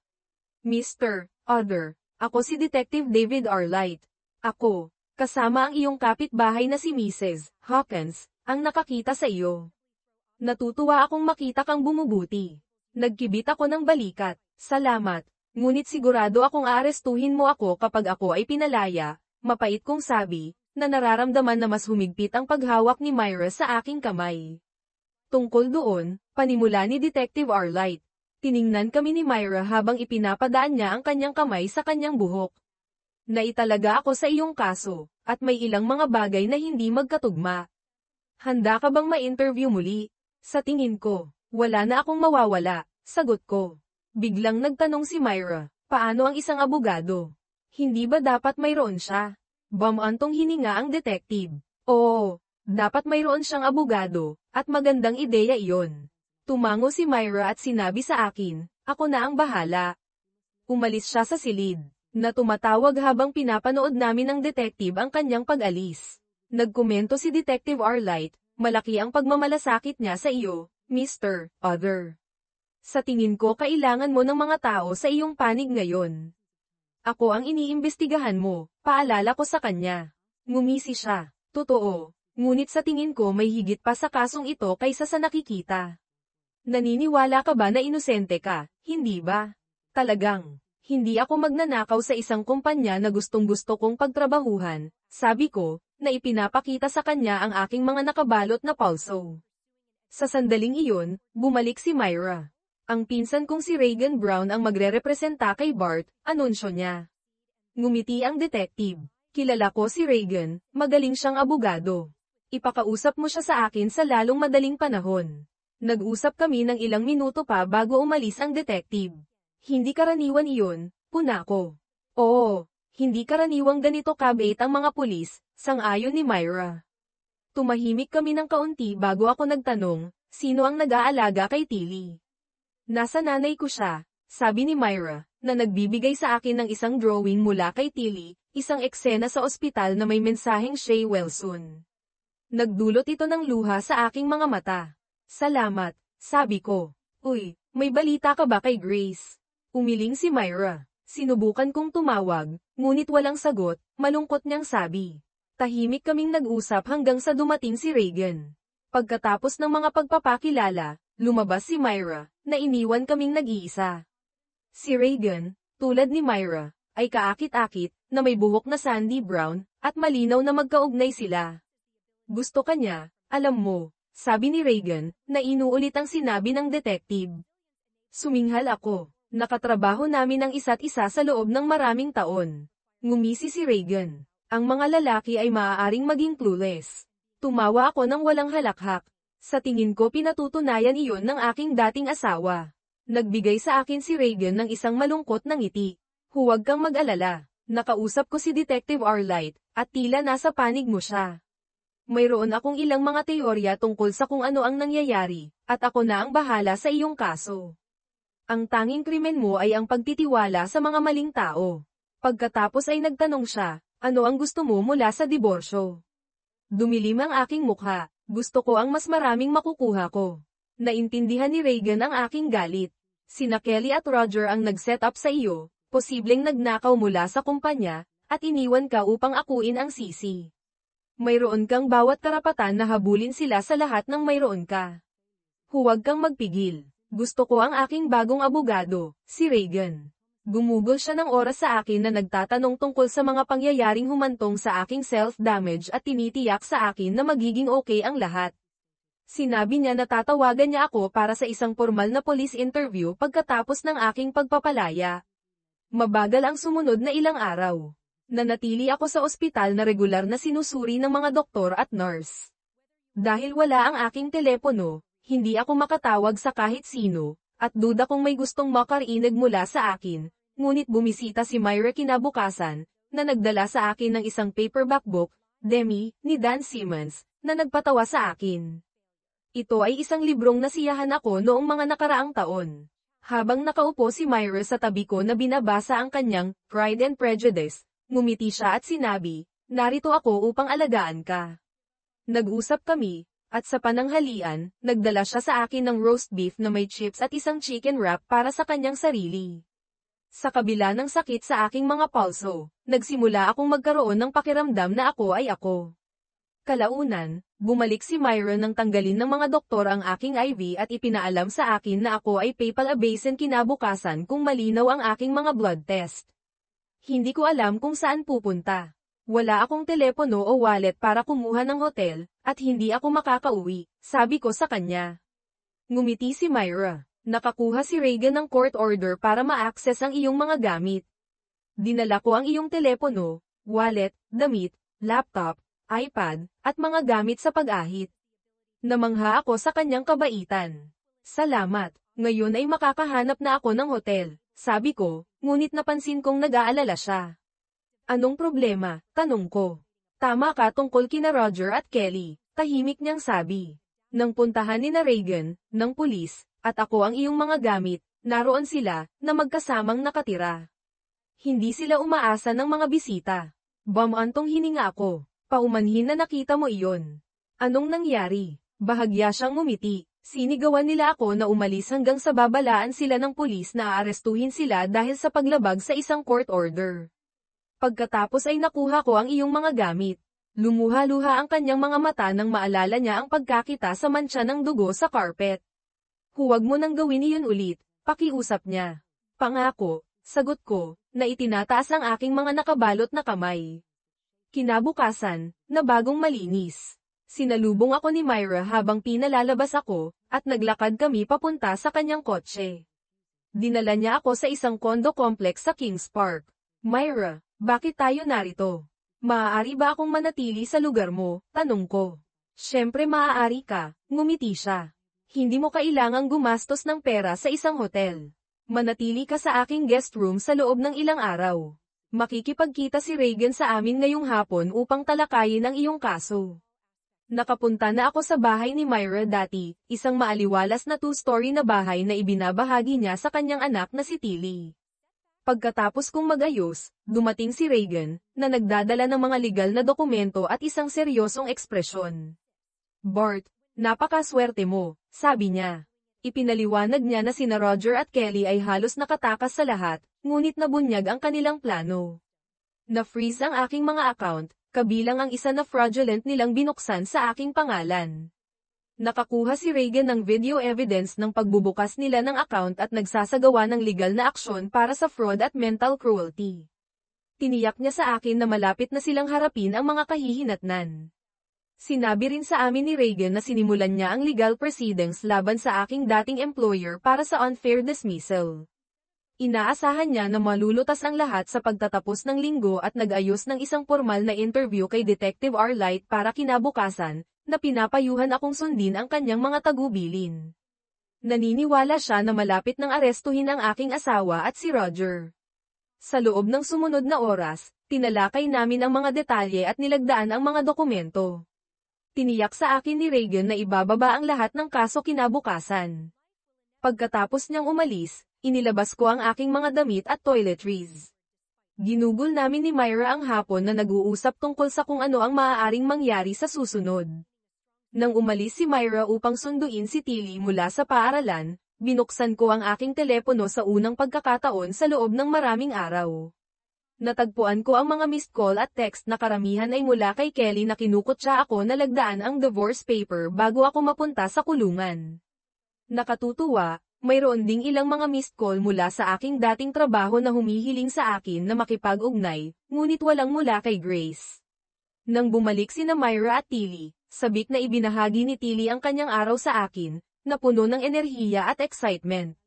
Mr. Other, ako si Detective David Arlight. Ako, kasama ang iyong kapitbahay na si Mrs. Hawkins, ang nakakita sa iyo. Natutuwa akong makita kang bumubuti. Nagkibit ako ng balikat, salamat, ngunit sigurado akong aarestuhin mo ako kapag ako ay pinalaya, mapait kong sabi, na nararamdaman na mas humigpit ang paghawak ni Myra sa aking kamay. Tungkol doon, panimula ni Detective Arlight. Tiningnan kami ni Myra habang ipinapadaan niya ang kanyang kamay sa kanyang buhok. Naitalaga ako sa iyong kaso, at may ilang mga bagay na hindi magkatugma. Handa ka bang ma-interview muli? Sa tingin ko, wala na akong mawawala, sagot ko. Biglang nagtanong si Myra, paano ang isang abogado? Hindi ba dapat mayroon siya? Bumantong hininga ang detective. Oo, dapat mayroon siyang abogado, at magandang ideya iyon. Tumango si Myra at sinabi sa akin, ako na ang bahala. Umalis siya sa silid, na tumatawag habang pinapanood namin ng detective ang kanyang pag-alis. Nagkomento si Detective Arlight, malaki ang pagmamalasakit niya sa iyo, Mr. Other. Sa tingin ko kailangan mo ng mga tao sa iyong panig ngayon. Ako ang iniimbestigahan mo, paalala ko sa kanya. Ngumisi siya, totoo, ngunit sa tingin ko may higit pa sa kasong ito kaysa sa nakikita. Naniniwala ka ba na inosente ka, hindi ba? Talagang, hindi ako magnanakaw sa isang kumpanya na gustong-gusto kong pagtrabahuhan, sabi ko, na ipinapakita sa kanya ang aking mga nakabalot na pulso. Sa sandaling iyon, bumalik si Myra. Ang pinsan kong si Reagan Brown ang magrerepresenta kay Bart, anunsyo niya. Ngumiti ang detective. Kilala ko si Reagan, magaling siyang abogado. Ipakausap mo siya sa akin sa lalong madaling panahon. Nag-usap kami ng ilang minuto pa bago umalis ang detective. Hindi karaniwan iyon, puna ko. Oo, hindi karaniwang ganito kabait ang mga pulis, sang-ayon ni Myra. Tumahimik kami ng kaunti bago ako nagtanong, sino ang nag-aalaga kay Tilly? Nasa nanay ko siya, sabi ni Myra, na nagbibigay sa akin ng isang drawing mula kay Tilly, isang eksena sa ospital na may mensaheng Shea Wilson. Nagdulot ito ng luha sa aking mga mata. Salamat, sabi ko. Uy, may balita ka ba kay Grace? Umiling si Myra. Sinubukan kong tumawag, ngunit walang sagot, malungkot niyang sabi. Tahimik kaming nag-usap hanggang sa dumating si Reagan. Pagkatapos ng mga pagpapakilala, Lumabas si Myra, na iniwan kaming nag-iisa. Si Reagan, tulad ni Myra, ay kaakit-akit, na may buhok na sandy brown, at malinaw na magkaugnay sila. Gusto ka niya, alam mo, sabi ni Reagan, na inuulit ang sinabi ng detective. Suminghal ako. Nakatrabaho namin ang isa't isa sa loob ng maraming taon. Ngumisi si Reagan. Ang mga lalaki ay maaaring maging clueless. Tumawa ako ng walang halakhak. Sa tingin ko pinatutunayan iyon ng aking dating asawa. Nagbigay sa akin si Reagan ng isang malungkot na ngiti. Huwag kang mag-alala. Nakausap ko si Detective Arlight, at tila nasa panig mo siya. Mayroon akong ilang mga teorya tungkol sa kung ano ang nangyayari, at ako na ang bahala sa iyong kaso. Ang tanging krimen mo ay ang pagtitiwala sa mga maling tao. Pagkatapos ay nagtanong siya, ano ang gusto mo mula sa diborsyo? Dumilim ang aking mukha, gusto ko ang mas maraming makukuha ko. Naintindihan ni Reagan ang aking galit. Sina Kelly at Roger ang nag-set up sa iyo, posibleng nagnakaw mula sa kumpanya, at iniwan ka upang akuin ang sisi. Mayroon kang bawat karapatan na habulin sila sa lahat ng mayroon ka. Huwag kang magpigil. Gusto ko ang aking bagong abogado, si Reagan. Gumugol siya ng oras sa akin na nagtatanong tungkol sa mga pangyayaring humantong sa aking self-damage at tinitiyak sa akin na magiging okay ang lahat. Sinabi niya na tatawagan niya ako para sa isang formal na police interview pagkatapos ng aking pagpapalaya. Mabagal ang sumunod na ilang araw. Nanatili ako sa ospital na regular na sinusuri ng mga doktor at nurse. Dahil wala ang aking telepono, hindi ako makatawag sa kahit sino, at duda kung may gustong makarinig mula sa akin, ngunit bumisita si Myra kinabukasan, na nagdala sa akin ng isang paperback book, Demi, ni Dan Simmons, na nagpatawa sa akin. Ito ay isang librong nasiyahan ako noong mga nakaraang taon. Habang nakaupo si Myra sa tabi ko na binabasa ang kanyang Pride and Prejudice, ngumiti siya at sinabi, narito ako upang alagaan ka. Nag-usap kami, at sa pananghalian, nagdala siya sa akin ng roast beef na may chips at isang chicken wrap para sa kanyang sarili. Sa kabila ng sakit sa aking mga pulso, nagsimula akong magkaroon ng pakiramdam na ako ay ako. Kalaunan, bumalik si Myra nang tanggalin ng mga doktor ang aking IV at ipinaalam sa akin na ako ay papal abasin kinabukasan kung malinaw ang aking mga blood test. Hindi ko alam kung saan pupunta. Wala akong telepono o wallet para kumuha ng hotel, at hindi ako makakauwi, sabi ko sa kanya. Ngumiti si Myra. Nakakuha si Reagan ng court order para ma-access ang iyong mga gamit. Dinala ko ang iyong telepono, wallet, damit, laptop, iPad, at mga gamit sa pag-ahit. Namangha ako sa kanyang kabaitan. Salamat, ngayon ay makakahanap na ako ng hotel, sabi ko, ngunit napansin kong nag-aalala siya. Anong problema? Tanong ko. Tama ka tungkol kina Roger at Kelly, tahimik niyang sabi. Nang puntahan ni na Reagan, ng pulis, at ako ang iyong mga gamit, naroon sila, na magkasamang nakatira. Hindi sila umaasa ng mga bisita. Bamantong hininga ako. Paumanhin na nakita mo iyon. Anong nangyari? Bahagya siyang ngumiti. Sinigawan nila ako na umalis hanggang sa babalaan sila ng pulis na aarestuhin sila dahil sa paglabag sa isang court order. Pagkatapos ay nakuha ko ang iyong mga gamit. Lumuha-luha ang kanyang mga mata nang maalala niya ang pagkakita sa mantsa ng dugo sa carpet. Huwag mo nang gawin iyon ulit, pakiusap niya. Pangako, sagot ko, na itinataas ang aking mga nakabalot na kamay. Kinabukasan, na bagong malinis. Sinalubong ako ni Myra habang pinalalabas ako, at naglakad kami papunta sa kanyang kotse. Dinala niya ako sa isang condo complex sa Kings Park. Myra, bakit tayo narito? Maaari ba akong manatili sa lugar mo? Tanong ko. Siyempre maaari ka, ngumiti siya. Hindi mo kailangang gumastos ng pera sa isang hotel. Manatili ka sa aking guest room sa loob ng ilang araw. Makikipagkita si Reagan sa amin ngayong hapon upang talakayin ang iyong kaso. Nakapunta na ako sa bahay ni Myra dati, isang maaliwalas na two-story na bahay na ibinabahagi niya sa kanyang anak na si Tilly. Pagkatapos kong magayos, dumating si Reagan, na nagdadala ng mga legal na dokumento at isang seryosong ekspresyon. Bart, napakaswerte mo, sabi niya. Ipinaliwanag niya na sina Roger at Kelly ay halos nakatakas sa lahat, ngunit nabunyag ang kanilang plano. Na-freeze ang aking mga account, kabilang ang isa na fraudulent nilang binuksan sa aking pangalan. Nakakuha si Reagan ng video evidence ng pagbubukas nila ng account at nagsasagawa ng legal na aksyon para sa fraud at mental cruelty. Tiniyak niya sa akin na malapit na silang harapin ang mga kahihinatnan. Sinabi rin sa amin ni Reagan na sinimulan niya ang legal proceedings laban sa aking dating employer para sa unfair dismissal. Inaasahan niya na malulutas ang lahat sa pagtatapos ng linggo at nag-ayos ng isang formal na interview kay Detective Arlight para kinabukasan, na pinapayuhan akong sundin ang kanyang mga tagubilin. Naniniwala siya na malapit nang arestuhin ang aking asawa at si Roger. Sa loob ng sumunod na oras, tinalakay namin ang mga detalye at nilagdaan ang mga dokumento. Tiniyak sa akin ni Reagan na ibababa ang lahat ng kaso kinabukasan. Pagkatapos niyang umalis, inilabas ko ang aking mga damit at toiletries. Ginugol namin ni Myra ang hapon na nag-uusap tungkol sa kung ano ang maaaring mangyari sa susunod. Nang umalis si Myra upang sunduin si Tilly mula sa paaralan, binuksan ko ang aking telepono sa unang pagkakataon sa loob ng maraming araw. Natagpuan ko ang mga missed call at text na karamihan ay mula kay Kelly na kinukutya ako na lagdaan ang divorce paper bago ako mapunta sa kulungan. Nakatutuwa, mayroon ding ilang mga missed call mula sa aking dating trabaho na humihiling sa akin na makipag-ugnay, ngunit walang mula kay Grace. Nang bumalik sina Myra at Tilly, sabik na ibinahagi ni Tilly ang kanyang araw sa akin, na puno ng enerhiya at excitement.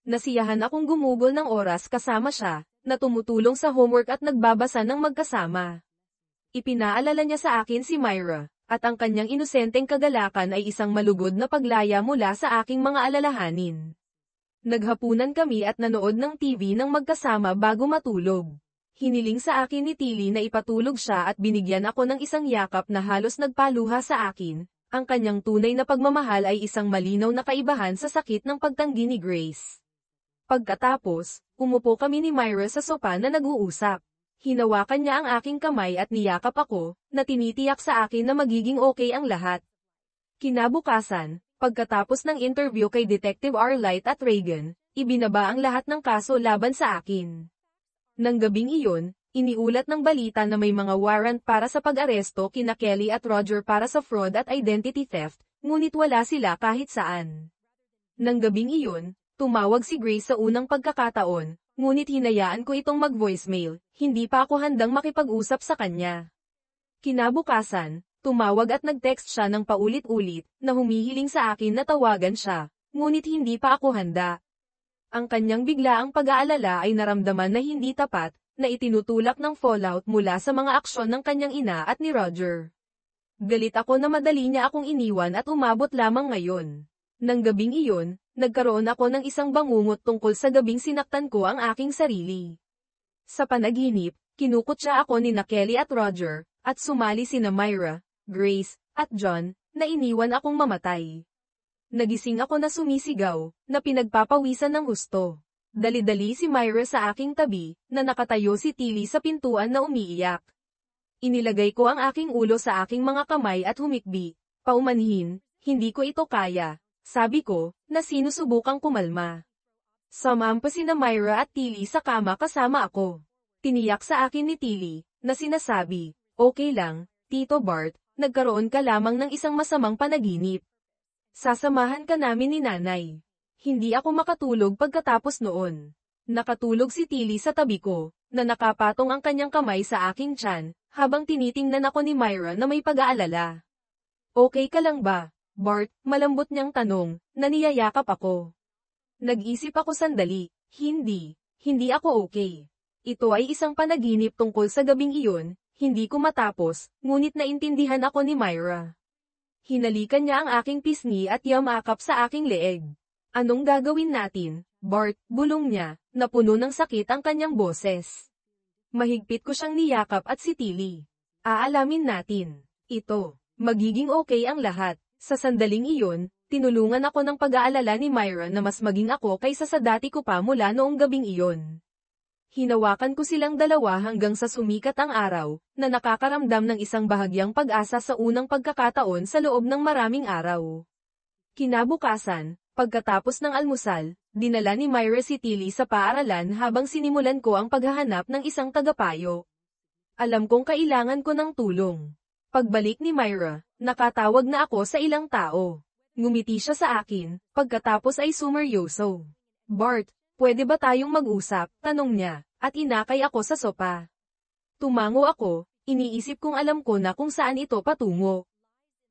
Nasiyahan akong gumugol ng oras kasama siya, na tumutulong sa homework at nagbabasa ng magkasama. Ipinaalala niya sa akin si Myra, at ang kanyang inosenteng kagalakan ay isang malugod na paglaya mula sa aking mga alalahanin. Naghapunan kami at nanood ng TV ng magkasama bago matulog. Hiniling sa akin ni Tilly na ipatulog siya at binigyan ako ng isang yakap na halos nagpaluha sa akin. Ang kanyang tunay na pagmamahal ay isang malinaw na kaibahan sa sakit ng pagtanggi ni Grace. Pagkatapos, umupo kami ni Myra sa sopa na nag-uusap. Hinawakan niya ang aking kamay at niyakap ako, na tinitiyak sa akin na magiging okay ang lahat. Kinabukasan, pagkatapos ng interview kay Detective Arlight at Reagan, ibinaba ang lahat ng kaso laban sa akin. Nang gabing iyon, iniulat ng balita na may mga warrant para sa pag-aresto kina Kelly at Roger para sa fraud at identity theft, ngunit wala sila kahit saan. Nang gabing iyon, tumawag si Grace sa unang pagkakataon, ngunit hinayaan ko itong mag-voicemail, hindi pa ako handang makipag-usap sa kanya. Kinabukasan, tumawag at nag-text siya ng paulit-ulit, na humihiling sa akin na tawagan siya, ngunit hindi pa ako handa. Ang kanyang biglaang pag-aalala ay naramdaman na hindi tapat, na itinutulak ng fallout mula sa mga aksyon ng kanyang ina at ni Roger. Galit ako na madali niya akong iniwan at umabot lamang ngayon. Nang gabing iyon, nagkaroon ako ng isang bangungot tungkol sa gabing sinaktan ko ang aking sarili. Sa panaginip, kinukutya ako ni Kelly at Roger, at sumali sina Myra, Grace, at John, na iniwan akong mamatay. Nagising ako na sumisigaw, na pinagpapawisan ng gusto. Dali-dali si Myra sa aking tabi, na nakatayo si Tilly sa pintuan na umiiyak. Inilagay ko ang aking ulo sa aking mga kamay at humikbi. Paumanhin, hindi ko ito kaya, sabi ko, na sinusubukang kumalma. Sumampa sina Myra at Tilly sa kama kasama ako. Tiniyak sa akin ni Tilly, na sinasabi, okay lang, Tito Bart, nagkaroon ka lamang ng isang masamang panaginip. Sasamahan ka namin ni nanay. Hindi ako makatulog pagkatapos noon. Nakatulog si Tilly sa tabi ko, na nakapatong ang kanyang kamay sa aking tiyan, habang tinitingnan ako ni Myra na may pag-aalala. Okay ka lang ba, Bart? Malambot niyang tanong, na niyayakap ako. Nag-isip ako sandali, hindi ako okay. Ito ay isang panaginip tungkol sa gabing iyon, hindi ko matapos, ngunit naintindihan ako ni Myra. Hinalikan niya ang aking pisngi at yamakap sa aking leeg. Anong gagawin natin, Bart? Bulong niya, na puno ng sakit ang kanyang boses. Mahigpit ko siyang niyakap at si Tilly. Aalamin natin. Ito, magiging okay ang lahat. Sa sandaling iyon, tinulungan ako ng pag-aalala ni Myra na mas maging ako kaysa sa dati ko pa mula noong gabing iyon. Hinawakan ko silang dalawa hanggang sa sumikat ang araw, na nakakaramdam ng isang bahagyang pag-asa sa unang pagkakataon sa loob ng maraming araw. Kinabukasan, pagkatapos ng almusal, dinala ni Myra si Tilly sa paaralan habang sinimulan ko ang paghahanap ng isang tagapayo. Alam kong kailangan ko ng tulong. Pagbalik ni Myra, nakatawag na ako sa ilang tao. Ngumiti siya sa akin, pagkatapos ay sumeryoso. Bart, pwede ba tayong mag-usap? Tanong niya, at inakay ako sa sopa. Tumango ako, iniisip kong alam ko na kung saan ito patungo.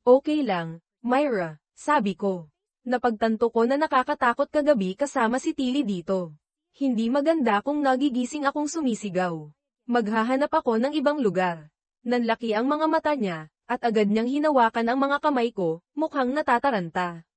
Okay lang, Myra, sabi ko. Napagtanto ko na nakakatakot kagabi kasama si Tilly dito. Hindi maganda kung nagigising akong sumisigaw. Maghahanap ako ng ibang lugar. Nanlaki ang mga mata niya, at agad niyang hinawakan ang mga kamay ko, mukhang natataranta.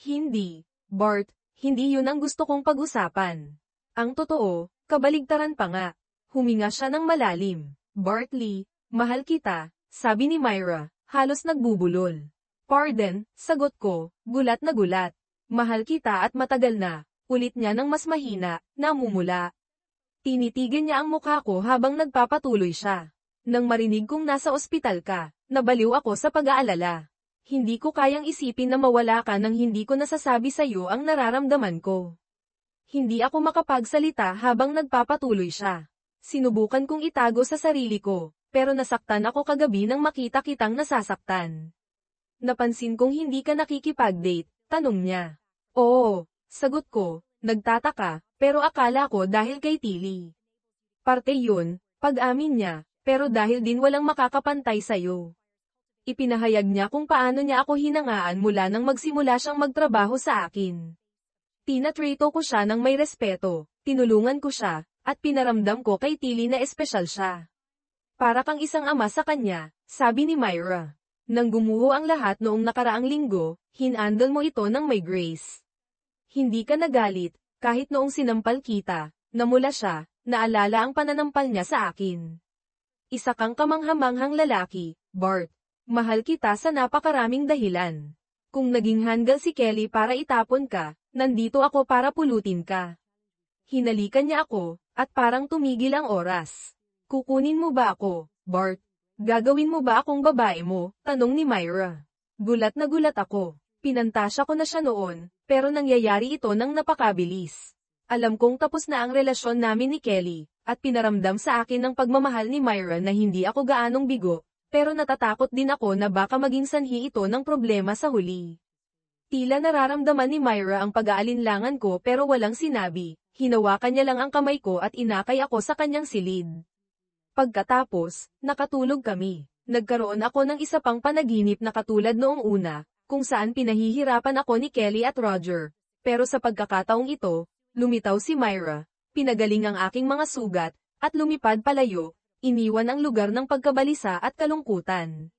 Hindi, Bart, hindi yun ang gusto kong pag-usapan. Ang totoo, kabaligtaran pa nga. Huminga siya ng malalim. Bartley, mahal kita, sabi ni Myra, halos nagbubulol. Pardon, sagot ko, gulat na gulat. Mahal kita at matagal na, ulit niya ng mas mahina, namumula. Tinitigan niya ang mukha ko habang nagpapatuloy siya. Nang marinig kong nasa ospital ka, nabaliw ako sa pag-aalala. Hindi ko kayang isipin na mawala ka nang hindi ko nasasabi sa iyo ang nararamdaman ko. Hindi ako makapagsalita habang nagpapatuloy siya. Sinubukan kong itago sa sarili ko, pero nasaktan ako kagabi nang makita kitang nasasaktan. Napansin kong hindi ka nakikipag-date, tanong niya. Oo, sagot ko, nagtataka, pero akala ko dahil kay Tilly. Parte yun, pag-amin niya, pero dahil din walang makakapantay sa'yo. Ipinahayag niya kung paano niya ako hinangaan mula nang magsimula siyang magtrabaho sa akin. Tinatrato ko siya ng may respeto, tinulungan ko siya, at pinaramdam ko kay Tilly na espesyal siya. Para kang isang ama sa kanya, sabi ni Myra. Nang gumuho ang lahat noong nakaraang linggo, hinandle mo ito ng may grace. Hindi ka nagalit, kahit noong sinampal kita, namula siya, naalala ang pananampal niya sa akin. Isa kang kamanghamanghang lalaki, Bart. Mahal kita sa napakaraming dahilan. Kung naging handle si Kelly para itapon ka, nandito ako para pulutin ka. Hinalikan niya ako, at parang tumigil ang oras. Kukunin mo ba ako, Bart? Gagawin mo ba akong babae mo? Tanong ni Myra. Gulat na gulat ako. Pinantasya ko na siya noon, pero nangyayari ito nang napakabilis. Alam kong tapos na ang relasyon namin ni Kelly, at pinaramdam sa akin ng pagmamahal ni Myra na hindi ako gaanong bigo, pero natatakot din ako na baka maging sanhi ito ng problema sa huli. Tila nararamdaman ni Myra ang pag-aalinlangan ko pero walang sinabi, hinawakan niya lang ang kamay ko at inakay ako sa kanyang silid. Pagkatapos, nakatulog kami. Nagkaroon ako ng isa pang panaginip na katulad noong una, kung saan pinahihirapan ako ni Kelly at Roger. Pero sa pagkakataong ito, lumitaw si Myra, pinagaling ang aking mga sugat, at lumipad palayo, iniwan ang lugar ng pagkabalisa at kalungkutan.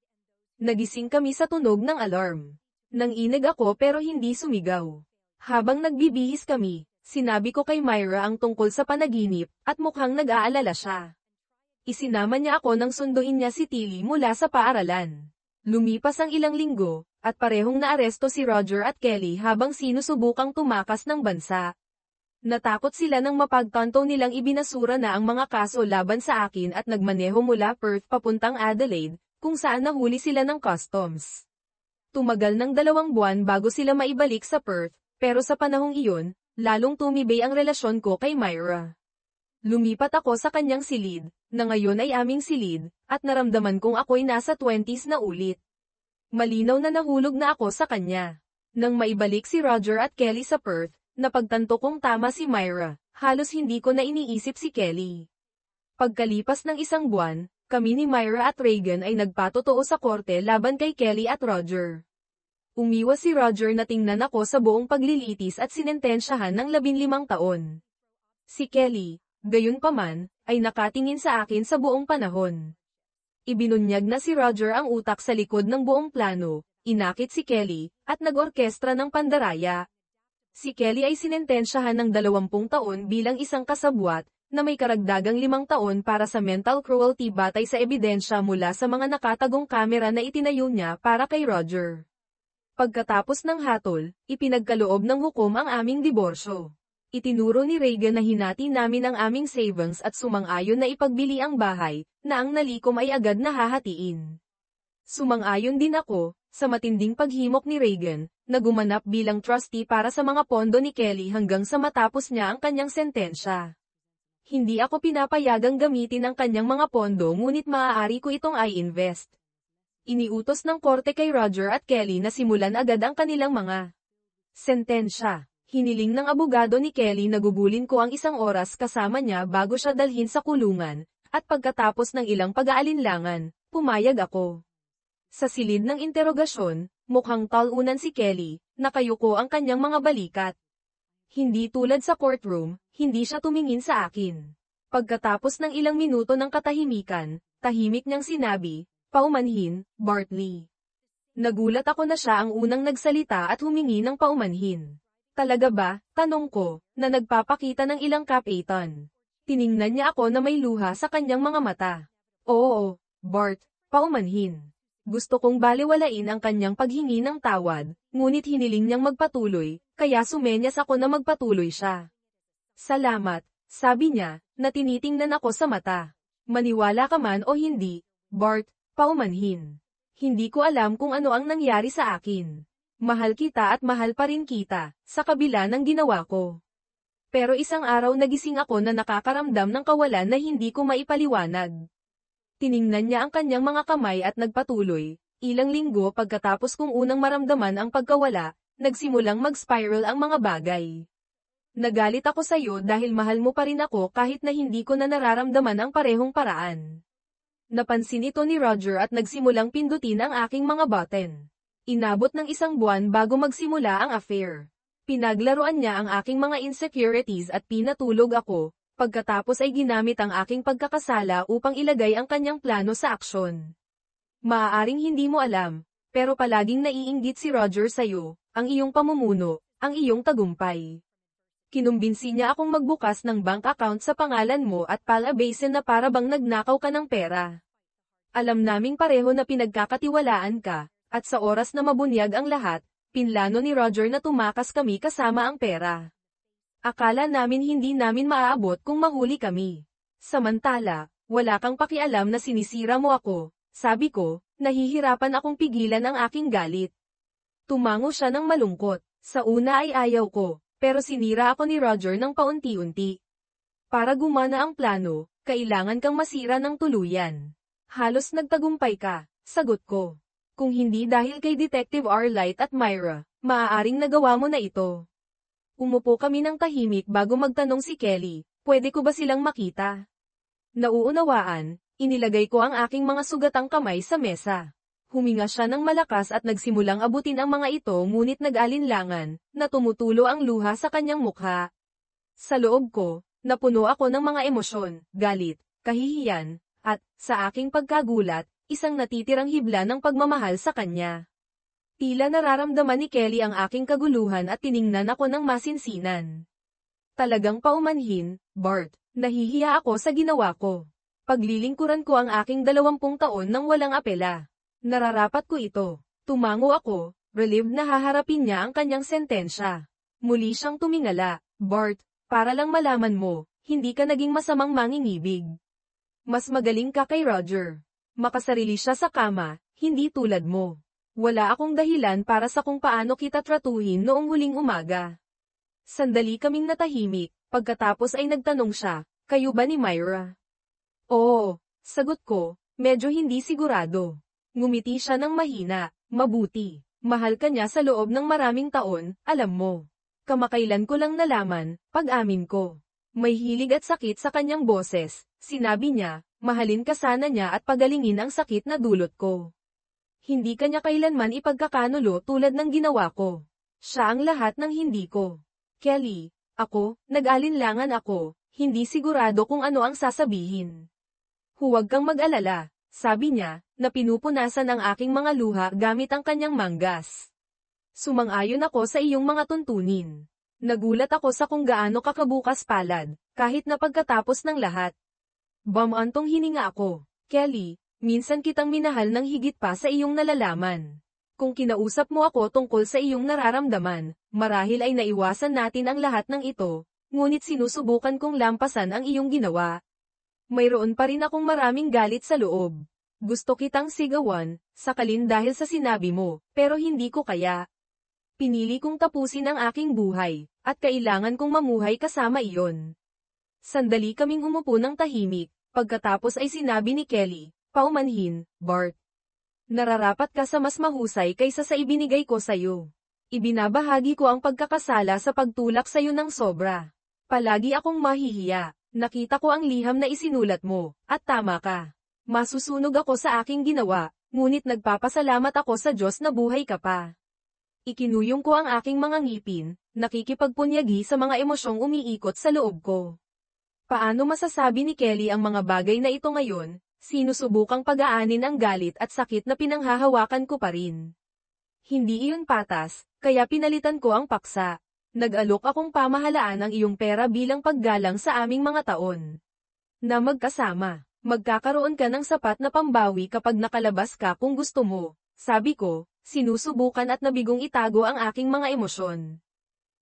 Nagising kami sa tunog ng alarm. Nanginig ako pero hindi sumigaw. Habang nagbibihis kami, sinabi ko kay Myra ang tungkol sa panaginip, at mukhang nag-aalala siya. Isinama niya ako nang sunduin niya si Tilly mula sa paaralan. Lumipas ang ilang linggo, at parehong naaresto si Roger at Kelly habang sinusubukang tumakas ng bansa. Natakot sila nang mapagtanto nilang ibinasura na ang mga kaso laban sa akin at nagmaneho mula Perth papuntang Adelaide, kung saan nahuli sila ng customs. Tumagal ng 2 buwan bago sila maibalik sa Perth, pero sa panahong iyon, lalong tumibay ang relasyon ko kay Myra. Lumipat ako sa kanyang silid, na ngayon ay aming silid, at naramdaman kong ako'y nasa 20s na ulit. Malinaw na nahulog na ako sa kanya. Nang maibalik si Roger at Kelly sa Perth, napagtanto kong tama si Myra, halos hindi ko na iniisip si Kelly. Pagkalipas ng 1 buwan, kami ni Myra at Reagan ay nagpatotoo sa korte laban kay Kelly at Roger. Umiwas si Roger na tingnan ako sa buong paglilitis at sinentensyahan ng 15 taon. Si Kelly, gayunpaman, ay nakatingin sa akin sa buong panahon. Ibinunyag na si Roger ang utak sa likod ng buong plano, inakit si Kelly, at nag-orkestra ng pandaraya. Si Kelly ay sinentensyahan ng 20 taon bilang isang kasabwat, na may karagdagang 5 taon para sa mental cruelty batay sa ebidensya mula sa mga nakatagong kamera na itinayo niya para kay Roger. Pagkatapos ng hatol, ipinagkaloob ng hukom ang aming diborsyo. Itinuro ni Reagan na hinati namin ang aming savings at sumang-ayon na ipagbili ang bahay, na ang nalikom ay agad na hahatiin. Sumang-ayon din ako, sa matinding paghimok ni Reagan, na gumanap bilang trustee para sa mga pondo ni Kelly hanggang sa matapos niya ang kanyang sentensya. Hindi ako pinapayagang gamitin ang kanyang mga pondo ngunit maaari ko itong i-invest. Iniutos ng korte kay Roger at Kelly na simulan agad ang kanilang mga sentensya. Hiniling ng abogado ni Kelly na gugulin ko ang 1 oras kasama niya bago siya dalhin sa kulungan, at pagkatapos ng ilang pag-aalinlangan, pumayag ako. Sa silid ng interogasyon, mukhang talunan si Kelly, nakayuko ang kanyang mga balikat. Hindi tulad sa courtroom, hindi siya tumingin sa akin. Pagkatapos ng ilang minuto ng katahimikan, tahimik niyang sinabi, "Paumanhin, Bartley." Nagulat ako na siya ang unang nagsalita at humingi ng paumanhin. Talaga ba, tanong ko, na nagpapakita ng ilang kapaitan. Tiningnan niya ako na may luha sa kanyang mga mata. Oo, Bart, paumanhin. Gusto kong baliwalain ang kanyang paghingi ng tawad, ngunit hiniling niyang magpatuloy, kaya sumenyas ako na magpatuloy siya. Salamat, sabi niya, na tinitingnan ako sa mata. Maniwala ka man o hindi, Bart, paumanhin. Hindi ko alam kung ano ang nangyari sa akin. Mahal kita at mahal pa rin kita, sa kabila ng ginawa ko. Pero isang araw nagising ako na nakakaramdam ng kawalan na hindi ko maipaliwanag. Tiningnan niya ang kanyang mga kamay at nagpatuloy. Ilang linggo pagkatapos kong unang maramdaman ang pagkawala, nagsimulang mag-spiral ang mga bagay. Nagalit ako sa iyo dahil mahal mo pa rin ako kahit na hindi ko na nararamdaman ang parehong paraan. Napansin ito ni Roger at nagsimulang pindutin ang aking mga button. Inabot ng 1 buwan bago magsimula ang affair. Pinaglaruan niya ang aking mga insecurities at pinatulog ako, pagkatapos ay ginamit ang aking pagkakasala upang ilagay ang kanyang plano sa aksyon. Maaaring hindi mo alam, pero palaging naiinggit si Roger sa'yo, ang iyong pamumuno, ang iyong tagumpay. Kinumbinsi niya akong magbukas ng bank account sa pangalan mo at palabasin na para bang nagnakaw ka ng pera. Alam naming pareho na pinagkakatiwalaan ka, at sa oras na mabunyag ang lahat, pinlano ni Roger na tumakas kami kasama ang pera. Akala namin hindi namin maaabot kung mahuli kami. Samantala, wala kang pakialam na sinisira mo ako, sabi ko, nahihirapan akong pigilan ang aking galit. Tumango siya ng malungkot, sa una ay ayaw ko, pero sinira ako ni Roger ng paunti-unti. Para gumana ang plano, kailangan kang masira ng tuluyan. Halos nagtagumpay ka, sagot ko. Kung hindi dahil kay Detective Arlight at Myra, maaaring nagawa mo na ito. Umupo kami ng tahimik bago magtanong si Kelly, pwede ko ba silang makita? Nauunawaan, inilagay ko ang aking mga sugatang kamay sa mesa. Huminga siya ng malakas at nagsimulang abutin ang mga ito ngunit nag-alinlangan, na tumutulo ang luha sa kanyang mukha. Sa loob ko, napuno ako ng mga emosyon, galit, kahihiyan, at, sa aking pagkagulat, isang natitirang hibla ng pagmamahal sa kanya. Tila nararamdaman ni Kelly ang aking kaguluhan at tiningnan ako ng masinsinan. Talagang paumanhin, Bart, nahihiya ako sa ginawa ko. Paglilingkuran ko ang aking 20 taon nang walang apela. Nararapat ko ito. Tumango ako, relieved na haharapin niya ang kanyang sentensya. Muli siyang tumingala, Bart, para lang malaman mo, hindi ka naging masamang mangingibig. Mas magaling ka kay Roger. Makasarili siya sa kama, hindi tulad mo. Wala akong dahilan para sa kung paano kita tratuhin noong huling umaga. Sandali kaming natahimik, pagkatapos ay nagtanong siya, kayo ba ni Myra? Oo, sagot ko, medyo hindi sigurado. Ngumiti siya ng mahina, mabuti. Mahal ka niya sa loob ng maraming taon, alam mo. Kamakailan ko lang nalaman, pag-amin ko. May hilig at sakit sa kanyang boses, sinabi niya, mahalin ka sana niya at pagalingin ang sakit na dulot ko. Hindi kanya kailanman ipagkakanulo tulad ng ginawa ko. Siya ang lahat ng hindi ko. Kelly, ako, nag-alinlangan ako, hindi sigurado kung ano ang sasabihin. Huwag kang mag-alala, sabi niya, na pinupunasan ang aking mga luha gamit ang kanyang manggas. Sumang-ayon ako sa iyong mga tuntunin. Nagulat ako sa kung gaano kakabukas palad, kahit na pagkatapos ng lahat. Bamantong hininga ako, Kelly, minsan kitang minahal ng higit pa sa iyong nalalaman. Kung kinausap mo ako tungkol sa iyong nararamdaman, marahil ay naiwasan natin ang lahat ng ito, ngunit sinusubukan kong lampasan ang iyong ginawa. Mayroon pa rin akong maraming galit sa loob. Gusto kitang sigawan, sakalin dahil sa sinabi mo, pero hindi ko kaya. Pinili kong tapusin ang aking buhay, at kailangan kong mamuhay kasama iyon. Sandali kaming umupo ng tahimik, pagkatapos ay sinabi ni Kelly, paumanhin, Bart. Nararapat ka sa mas mahusay kaysa sa ibinigay ko sa'yo. Ibinabahagi ko ang pagkakasala sa pagtulak sa'yo ng sobra. Palagi akong mahihiya. Nakita ko ang liham na isinulat mo, at tama ka. Masusunog ako sa aking ginawa, ngunit nagpapasalamat ako sa Diyos na buhay ka pa. Ikinuyong ko ang aking mga ngipin, nakikipagpunyagi sa mga emosyong umiikot sa loob ko. Paano masasabi ni Kelly ang mga bagay na ito ngayon? Sinusubukang pag-aanin ang galit at sakit na pinanghahawakan ko pa rin. Hindi iyon patas, kaya pinalitan ko ang paksa. Nag-alok akong pamahalaan ang iyong pera bilang paggalang sa aming mga taon. Na magkasama, magkakaroon ka ng sapat na pambawi kapag nakalabas ka kung gusto mo, sabi ko, sinusubukan at nabigong itago ang aking mga emosyon.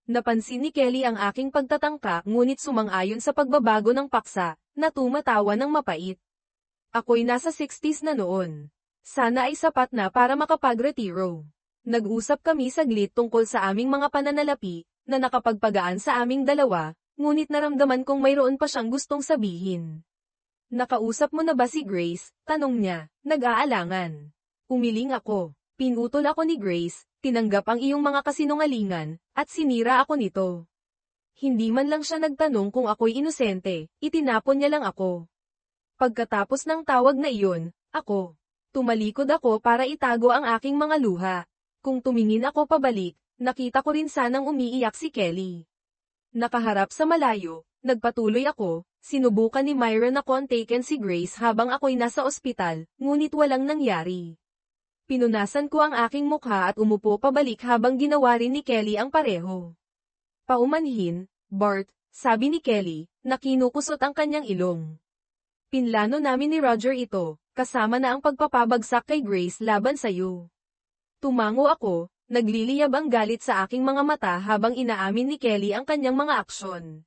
Napansin ni Kelly ang aking pagtatangka ngunit sumang-ayon sa pagbabago ng paksa, na tumatawa ng mapait. Ako'y nasa 60s na noon. Sana ay sapat na para makapagretiro. Nag-usap kami saglit tungkol sa aming mga pananalapi, na nakapagpagaan sa aming dalawa, ngunit naramdaman kong mayroon pa siyang gustong sabihin. Nakausap mo na ba si Grace? Tanong niya, nag-aalangan. Umiling ako. Pinutol ako ni Grace, tinanggap ang iyong mga kasinungalingan, at sinira ako nito. Hindi man lang siya nagtanong kung ako'y inosente, itinapon niya lang ako. Pagkatapos ng tawag na iyon, tumalikod ako para itago ang aking mga luha. Kung tumingin ako pabalik, nakita ko rin sanang umiiyak si Kelly. Nakaharap sa malayo, nagpatuloy ako, sinubukan ni Myra na kontakin si Grace habang ako'y nasa ospital, ngunit walang nangyari. Pinunasan ko ang aking mukha at umupo pabalik habang ginawa rin ni Kelly ang pareho. Paumanhin, Bart, sabi ni Kelly, na kinukusot ang kanyang ilong. Pinlano namin ni Roger ito, kasama na ang pagpapabagsak kay Grace laban sa'yo. Tumango ako, nagliliyab ang galit sa aking mga mata habang inaamin ni Kelly ang kanyang mga aksyon.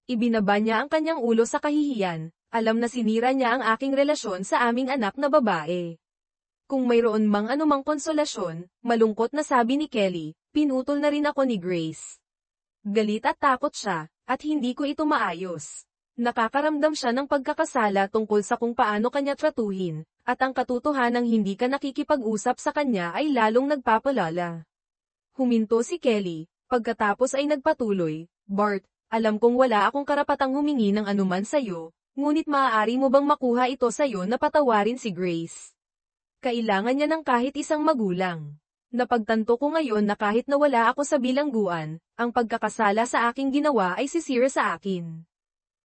Ibinaba niya ang kanyang ulo sa kahihiyan, alam na sinira niya ang aking relasyon sa aming anak na babae. Kung mayroon mang anumang konsolasyon, malungkot na sabi ni Kelly, pinutol na rin ako ni Grace. Galit at takot siya, at hindi ko ito maayos. Nakakaramdam siya ng pagkakasala tungkol sa kung paano kanya tratuhin, at ang katotohanang hindi ka nakikipag-usap sa kanya ay lalong nagpapalala. Huminto si Kelly, pagkatapos ay nagpatuloy, Bart, alam kong wala akong karapatang humingi ng anuman sa'yo, ngunit maaari mo bang makuha ito sa'yo na patawarin si Grace? Kailangan niya ng kahit isang magulang. Napagtanto ko ngayon na kahit na wala ako sa bilangguan, ang pagkakasala sa aking ginawa ay sisira sa akin.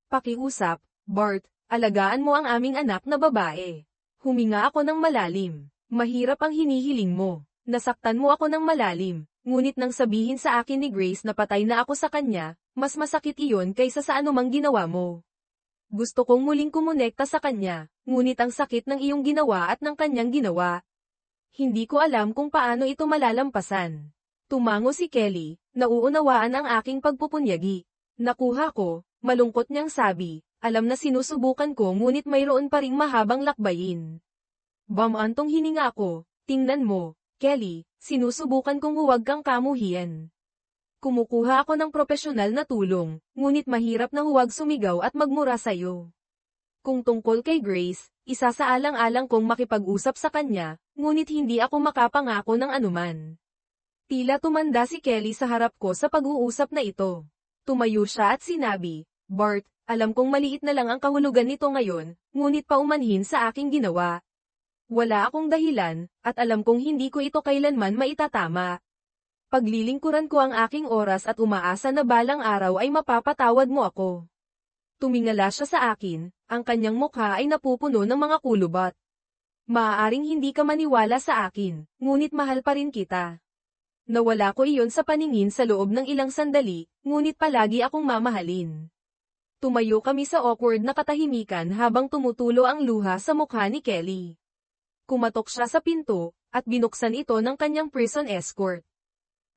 Pakiusap, Bart, alagaan mo ang aming anak na babae. Huminga ako ng malalim. Mahirap ang hinihiling mo. Nasaktan mo ako ng malalim, ngunit nang sabihin sa akin ni Grace na patay na ako sa kanya, mas masakit iyon kaysa sa anumang ginawa mo. Gusto kong muling kumonekta sa kanya, ngunit ang sakit ng iyong ginawa at ng kanyang ginawa. Hindi ko alam kung paano ito malalampasan. Tumango si Kelly, nauunawaan ang aking pagpupunyagi. Nakuha ko. Malungkot niyang sabi, alam na sinusubukan ko ngunit mayroon pa ring mahabang lakbayin. Bamantong hininga ako, tingnan mo, Kelly, sinusubukan kong huwag kang kamuhian. Kumukuha ako ng propesyonal na tulong, ngunit mahirap na huwag sumigaw at magmura sa'yo. Kung tungkol kay Grace, isa sa alang-alang kong makipag-usap sa kanya, ngunit hindi ako makapangako ng anuman. Tila tumanda si Kelly sa harap ko sa pag-uusap na ito. Tumayo siya at sinabi, Bart, alam kong maliit na lang ang kahulugan nito ngayon, ngunit paumanhin sa aking ginawa. Wala akong dahilan, at alam kong hindi ko ito kailanman maitatama. Paglilingkuran ko ang aking oras at umaasa na balang araw ay mapapatawad mo ako. Tumingala siya sa akin, ang kanyang mukha ay napupuno ng mga kulubat. Maaaring hindi ka maniwala sa akin, ngunit mahal pa rin kita. Nawala ko iyon sa paningin sa loob ng ilang sandali, ngunit palagi akong mamahalin. Tumayo kami sa awkward na katahimikan habang tumutulo ang luha sa mukha ni Kelly. Kumatok siya sa pinto, at binuksan ito ng kanyang prison escort.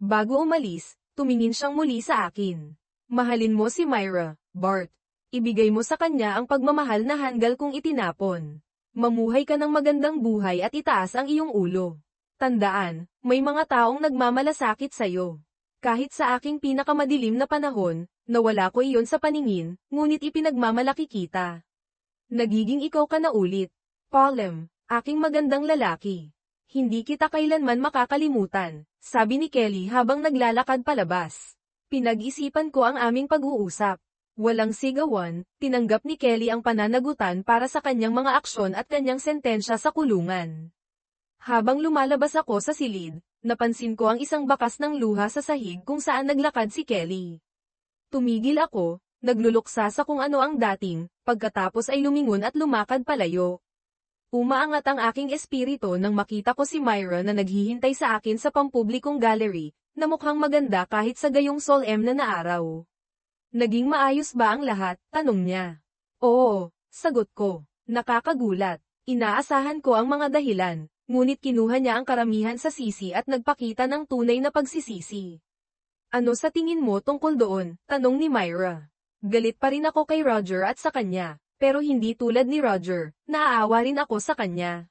Bago umalis, tumingin siyang muli sa akin. Mahalin mo si Myra, Bart. Ibigay mo sa kanya ang pagmamahal na hanggal kong itinapon. Mamuhay ka ng magandang buhay at itaas ang iyong ulo. Tandaan, may mga taong nagmamalasakit sa'yo. Kahit sa aking pinakamadilim na panahon, nawala ko iyon sa paningin, ngunit ipinagmamalaki kita. Nagiging ikaw ka na ulit. Paulem, aking magandang lalaki. Hindi kita kailanman makakalimutan, sabi ni Kelly habang naglalakad palabas. Pinag-isipan ko ang aming pag-uusap. Walang sigawan, tinanggap ni Kelly ang pananagutan para sa kanyang mga aksyon at kanyang sentensya sa kulungan. Habang lumalabas ako sa silid, napansin ko ang isang bakas ng luha sa sahig kung saan naglakad si Kelly. Tumigil ako, nagluluksa sa kung ano ang dating, pagkatapos ay lumingon at lumakad palayo. Umaangat ang aking espiritu nang makita ko si Myra na naghihintay sa akin sa pampublikong gallery, na mukhang maganda kahit sa gayong solemn na araw. Naging maayos ba ang lahat? Tanong niya. Oo, sagot ko. Nakakagulat. Inaasahan ko ang mga dahilan, ngunit kinuha niya ang karamihan sa sisi at nagpakita ng tunay na pagsisisi. Ano sa tingin mo tungkol doon? Tanong ni Myra. Galit pa rin ako kay Roger at sa kanya. Pero hindi tulad ni Roger, naaawa rin ako sa kanya.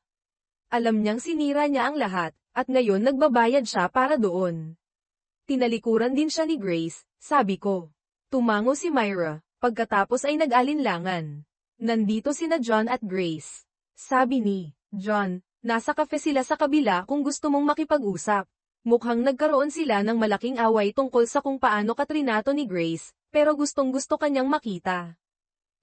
Alam niyang sinira niya ang lahat, at ngayon nagbabayad siya para doon. Tinalikuran din siya ni Grace, sabi ko. Tumango si Myra, pagkatapos ay nag-alinlangan. Nandito sina John at Grace. Sabi ni John, nasa kafe sila sa kabila kung gusto mong makipag-usap. Mukhang nagkaroon sila ng malaking away tungkol sa kung paano katrinato ni Grace, pero gustong-gusto kanyang makita.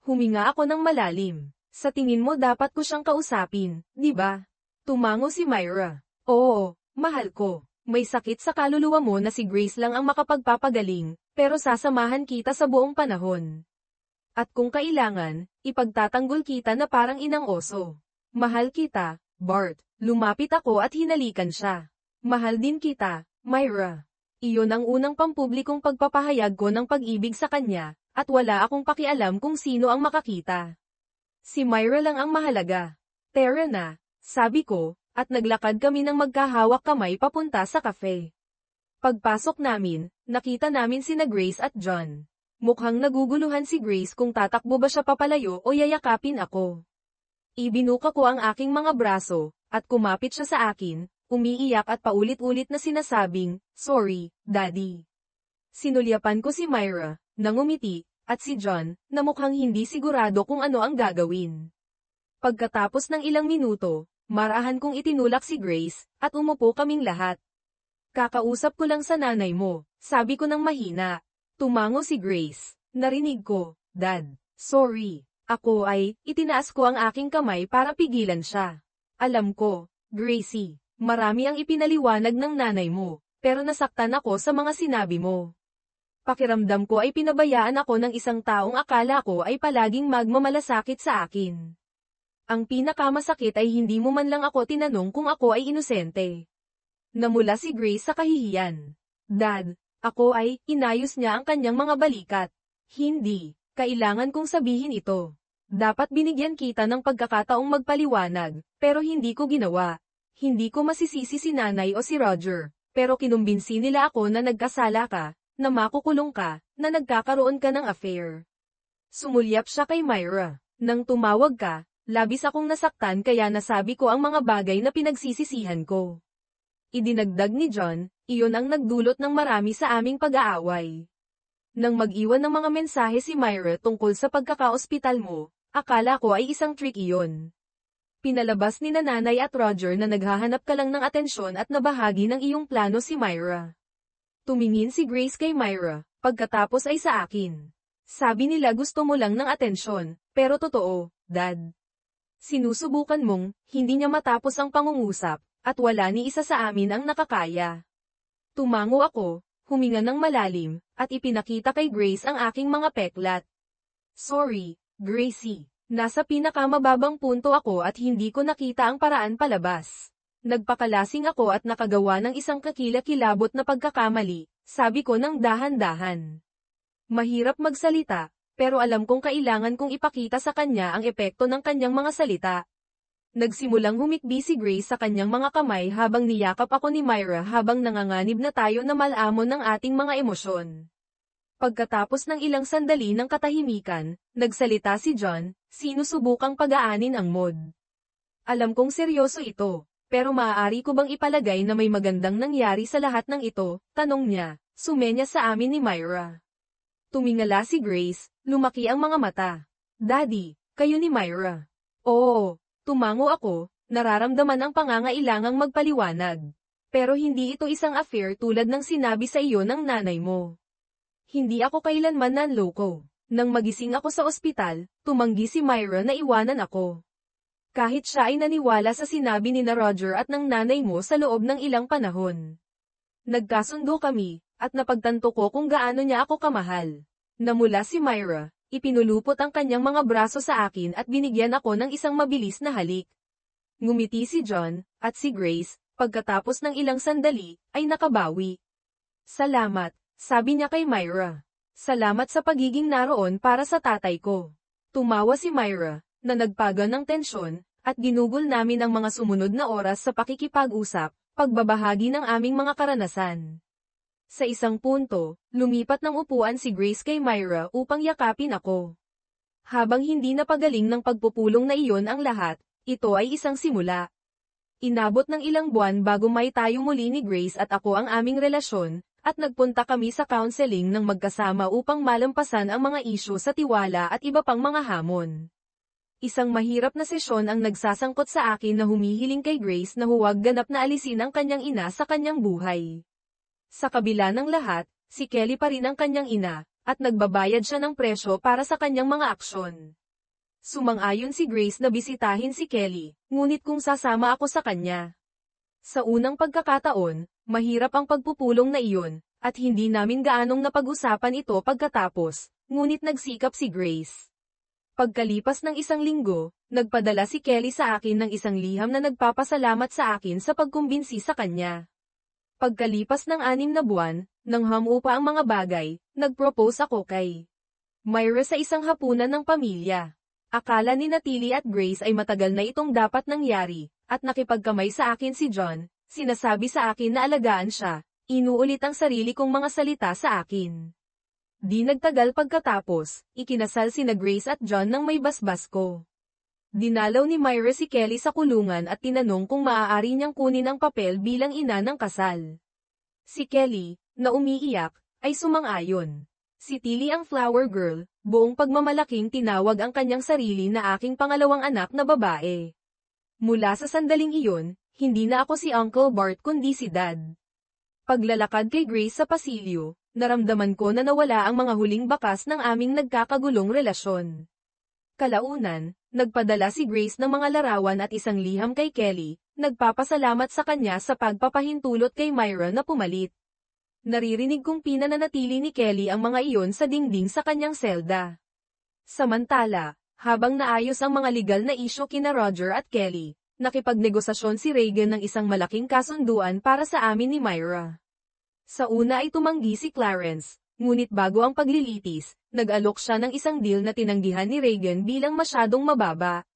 Huminga ako ng malalim. Sa tingin mo dapat ko siyang kausapin, di ba? Tumango si Myra. Oo, mahal ko. May sakit sa kaluluwa mo na si Grace lang ang makapagpapagaling, pero sasamahan kita sa buong panahon. At kung kailangan, ipagtatanggol kita na parang inang oso. Mahal kita, Bart. Lumapit ako at hinalikan siya. Mahal din kita, Myra. Iyon ang unang pampublikong pagpapahayag ko ng pag-ibig sa kanya. At wala akong pakialam kung sino ang makakita. Si Myra lang ang mahalaga. Tara na, sabi ko, at naglakad kami ng magkahawak kamay papunta sa cafe. Pagpasok namin, nakita namin sina Grace at John. Mukhang naguguluhan si Grace kung tatakbo ba siya papalayo o yayakapin ako. Ibinuka ko ang aking mga braso, at kumapit siya sa akin, umiiyak at paulit-ulit na sinasabing, "Sorry, Daddy." Sinulyapan ko si Myra, nangumiti, at si John, na mukhang hindi sigurado kung ano ang gagawin. Pagkatapos ng ilang minuto, marahan kong itinulak si Grace, at umupo kaming lahat. Kakausap ko lang sa nanay mo, sabi ko ng mahina. Tumango si Grace. Narinig ko, Dad, sorry. Ako ay, itinaas ko ang aking kamay para pigilan siya. Alam ko, Gracie, marami ang ipinaliwanag ng nanay mo, pero nasaktan ako sa mga sinabi mo. Pakiramdam ko ay pinabayaan ako ng isang taong akala ko ay palaging magmamalasakit sa akin. Ang pinakamasakit ay hindi mo man lang ako tinanong kung ako ay inosente. Namula si Grace sa kahihiyan. Dad, ako ay, inayos niya ang kanyang mga balikat. Hindi, kailangan kong sabihin ito. Dapat binigyan kita ng pagkakataong magpaliwanag, pero hindi ko ginawa. Hindi ko masisisi si nanay o si Roger, pero kinumbinsi nila ako na nagkasala ka, na makukulong ka, na nagkakaroon ka ng affair. Sumulyap siya kay Myra. Nang tumawag ka, labis akong nasaktan kaya nasabi ko ang mga bagay na pinagsisisihan ko. Idinagdag ni John, iyon ang nagdulot ng marami sa aming pag-aaway. Nang mag-iwan ng mga mensahe si Myra tungkol sa pagkakaospital mo, akala ko ay isang trick iyon. Pinalabas ni nanay at Roger na naghahanap ka lang ng atensyon at nabahagi ng iyong plano si Myra. Tumingin si Grace kay Myra, pagkatapos ay sa akin. Sabi nila gusto mo lang ng atensyon, pero totoo, Dad. Sinusubukan mong, hindi niya matapos ang pangungusap, at wala ni isa sa amin ang nakakaya. Tumango ako, huminga ng malalim, at ipinakita kay Grace ang aking mga peklat. Sorry, Gracie. Nasa pinakamababang punto ako at hindi ko nakita ang paraan palabas. Nagpakalasing ako at nakagawa ng isang kakilakilabot na pagkakamali, sabi ko ng dahan-dahan. Mahirap magsalita, pero alam kong kailangan kong ipakita sa kanya ang epekto ng kanyang mga salita. Nagsimulang humikbi si Grace sa kanyang mga kamay habang niyakap ako ni Myra habang nanganganib na tayo na malamon ng ating mga emosyon. Pagkatapos ng ilang sandali ng katahimikan, nagsalita si John, sinusubukang pag-aanin ang mood. Alam kong seryoso ito. Pero maaari ko bang ipalagay na may magandang nangyari sa lahat ng ito? Tanong niya, sumenya sa amin ni Myra. Tumingala si Grace, lumaki ang mga mata. Daddy, kayo ni Myra. Oo, tumango ako, nararamdaman ang pangangailangang magpaliwanag. Pero hindi ito isang affair tulad ng sinabi sa iyo ng nanay mo. Hindi ako kailanman nanloko. Nang magising ako sa ospital, tumanggi si Myra na iwanan ako. Kahit siya ay naniwala sa sinabi ni na Roger at ng nanay mo sa loob ng ilang panahon. Nagkasundo kami, at napagtanto ko kung gaano niya ako kamahal. Namula si Myra, ipinulupot ang kanyang mga braso sa akin at binigyan ako ng isang mabilis na halik. Ngumiti si John, at si Grace, pagkatapos ng ilang sandali, ay nakabawi. Salamat, sabi niya kay Myra. Salamat sa pagiging naroon para sa tatay ko. Tumawa si Myra, na nagpaga ng tensyon, at ginugol namin ang mga sumunod na oras sa pakikipag-usap, pagbabahagi ng aming mga karanasan. Sa isang punto, lumipat ng upuan si Grace kay Myra upang yakapin ako. Habang hindi napagaling ng pagpupulong na iyon ang lahat, ito ay isang simula. Inabot ng ilang buwan bago may tayo muli ni Grace at ako ang aming relasyon, at nagpunta kami sa counseling ng magkasama upang malampasan ang mga isyu sa tiwala at iba pang mga hamon. Isang mahirap na sesyon ang nagsasangkot sa akin na humihiling kay Grace na huwag ganap na alisin ang kanyang ina sa kanyang buhay. Sa kabila ng lahat, si Kelly pa rin ang kanyang ina, at nagbabayad siya ng presyo para sa kanyang mga aksyon. Sumang-ayon si Grace na bisitahin si Kelly, ngunit kung sasama ako sa kanya. Sa unang pagkakataon, mahirap ang pagpupulong na iyon, at hindi namin gaanong napag-usapan ito pagkatapos, ngunit nagsikap si Grace. Pagkalipas ng isang linggo, nagpadala si Kelly sa akin ng isang liham na nagpapasalamat sa akin sa pagkumbinsi sa kanya. Pagkalipas ng 6 na buwan, nang hamupa ang mga bagay, nag-propose ako kay Myra sa isang hapunan ng pamilya. Akala ni Natalie at Grace ay matagal na itong dapat nangyari, at nakipagkamay sa akin si John, sinasabi sa akin na alagaan siya, inuulit ang sarili kong mga salita sa akin. Di nagtagal pagkatapos, ikinasal sina Grace at John ng may basbas ko. Dinalaw ni Myra si Kelly sa kulungan at tinanong kung maaari niyang kunin ang papel bilang ina ng kasal. Si Kelly, na umiiyak, ay sumang-ayon. Si Tilly ang flower girl, buong pagmamalaking tinawag ang kanyang sarili na aking pangalawang anak na babae. Mula sa sandaling iyon, hindi na ako si Uncle Bart kundi si Dad. Paglalakad kay Grace sa pasilyo, naramdaman ko na nawala ang mga huling bakas ng aming nagkakagulong relasyon. Kalaunan, nagpadala si Grace ng mga larawan at isang liham kay Kelly, nagpapasalamat sa kanya sa pagpapahintulot kay Myra na pumalit. Naririnig kong pinananatili ni Kelly ang mga iyon sa dingding sa kanyang selda. Samantala, habang naayos ang mga legal na isyu kina Roger at Kelly, nakipagnegosasyon si Reagan ng isang malaking kasunduan para sa amin ni Myra. Sa una ay tumanggi si Clarence, ngunit bago ang paglilitis, nag-alok siya ng isang deal na tinanggihan ni Reagan bilang masyadong mababa.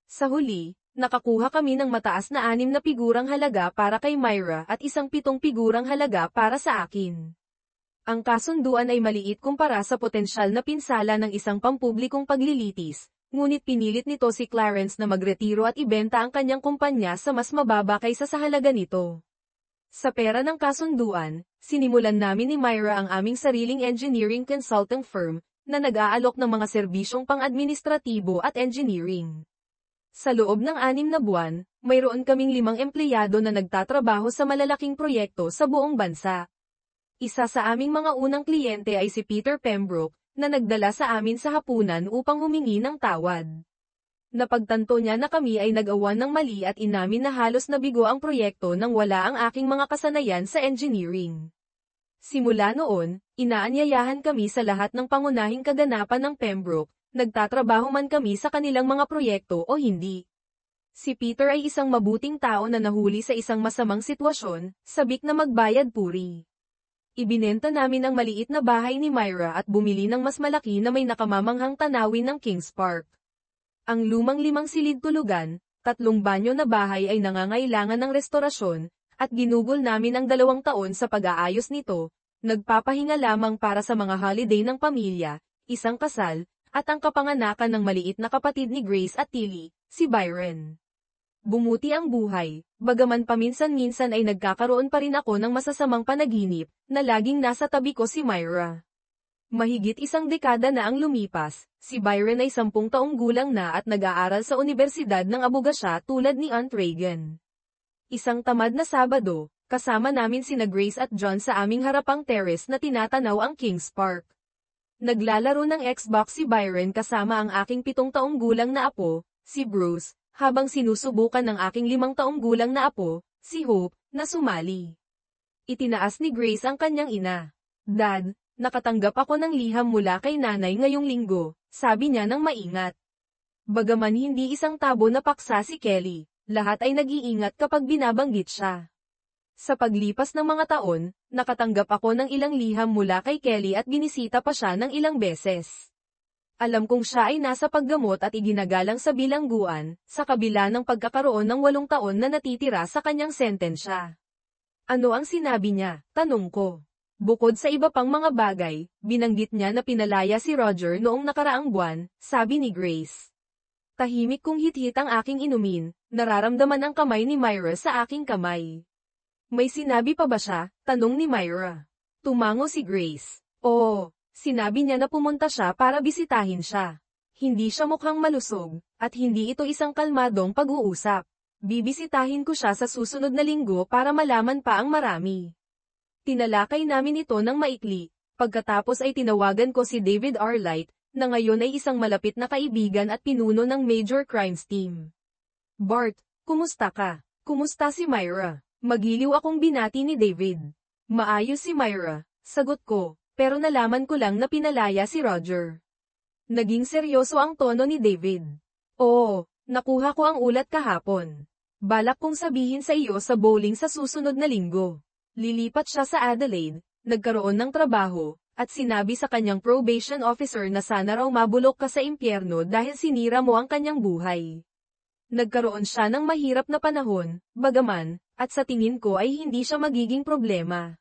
Sa huli, nakakuha kami ng mataas na 6 na figurang halaga para kay Myra at isang 7 figurang halaga para sa akin. Ang kasunduan ay maliit kumpara sa potensyal na pinsala ng isang pampublikong paglilitis, ngunit pinilit nito si Clarence na magretiro at ibenta ang kanyang kumpanya sa mas mababa kaysa sa halaga nito. Sa pera ng kasunduan, sinimulan namin ni Myra ang aming sariling engineering consulting firm, na nag-aalok ng mga serbisyong pang-administratibo at engineering. Sa loob ng 6 na buwan, mayroon kaming 5 empleyado na nagtatrabaho sa malalaking proyekto sa buong bansa. Isa sa aming mga unang kliyente ay si Peter Pembroke, na nagdala sa amin sa hapunan upang humingi ng tawad. Napagtanto niya na kami ay nag-awan ng mali at inamin na halos nabigo ang proyekto nang wala ang aking mga kasanayan sa engineering. Simula noon, inaanyayahan kami sa lahat ng pangunahing kaganapan ng Pembroke, nagtatrabaho man kami sa kanilang mga proyekto o hindi. Si Peter ay isang mabuting tao na nahuli sa isang masamang sitwasyon, sabik na magbayad puri. Ibinenta namin ang maliit na bahay ni Myra at bumili ng mas malaki na may nakamamanghang tanawin ng Kings Park. Ang lumang 5 silid tulugan, 3 banyo na bahay ay nangangailangan ng restorasyon, at ginugol namin ang 2 taon sa pag-aayos nito, nagpapahinga lamang para sa mga holiday ng pamilya, isang kasal, at ang kapanganakan ng maliit na kapatid ni Grace at Tilly, si Byron. Bumuti ang buhay, bagaman paminsan-minsan ay nagkakaroon pa rin ako ng masasamang panaginip, na laging nasa tabi ko si Myra. Mahigit isang dekada na ang lumipas, si Byron ay 10 taong gulang na at nag-aaral sa Universidad ng Abogasya tulad ni Aunt Reagan. Isang tamad na Sabado, kasama namin sina Grace at John sa aming harapang terrace na tinatanaw ang Kings Park. Naglalaro ng Xbox si Byron kasama ang aking 7 taong gulang na apo, si Bruce, habang sinusubukan ng aking 5 taong gulang na apo, si Hope, na sumali. Itinaas ni Grace ang kanyang ina. Dad, nakatanggap ako ng liham mula kay nanay ngayong linggo, sabi niya nang maingat. Bagaman hindi isang tabo na paksa si Kelly, lahat ay nag-iingat kapag binabanggit siya. Sa paglipas ng mga taon, nakatanggap ako ng ilang liham mula kay Kelly at binisita pa siya ng ilang beses. Alam kong siya ay nasa paggamot at iginagalang sa bilangguan, sa kabila ng pagkakaroon ng 8 taon na natitira sa kanyang sentensya. Ano ang sinabi niya? Tanong ko. Bukod sa iba pang mga bagay, binanggit niya na pinalaya si Roger noong nakaraang buwan, sabi ni Grace. Tahimik kong hit-hit ang aking inumin, nararamdaman ang kamay ni Myra sa aking kamay. May sinabi pa ba siya? Tanong ni Myra. Tumango si Grace. Oo, sinabi niya na pumunta siya para bisitahin siya. Hindi siya mukhang malusog, at hindi ito isang kalmadong pag-uusap. Bibisitahin ko siya sa susunod na linggo para malaman pa ang marami. Tinalakay namin ito ng maikli. Pagkatapos ay tinawagan ko si David Arlight, na ngayon ay isang malapit na kaibigan at pinuno ng Major Crimes Team. Bart, kumusta ka? Kumusta si Myra? Magiliw akong binati ni David. Maayos si Myra, sagot ko, pero nalaman ko lang na pinalaya si Roger. Naging seryoso ang tono ni David. Oo, nakuha ko ang ulat kahapon. Balak kong sabihin sa iyo sa bowling sa susunod na linggo. Lilipat siya sa Adelaide, nagkaroon ng trabaho, at sinabi sa kanyang probation officer na sana raw mabulok ka sa impyerno dahil sinira mo ang kanyang buhay. Nagkaroon siya ng mahirap na panahon, bagaman, at sa tingin ko ay hindi siya magiging problema.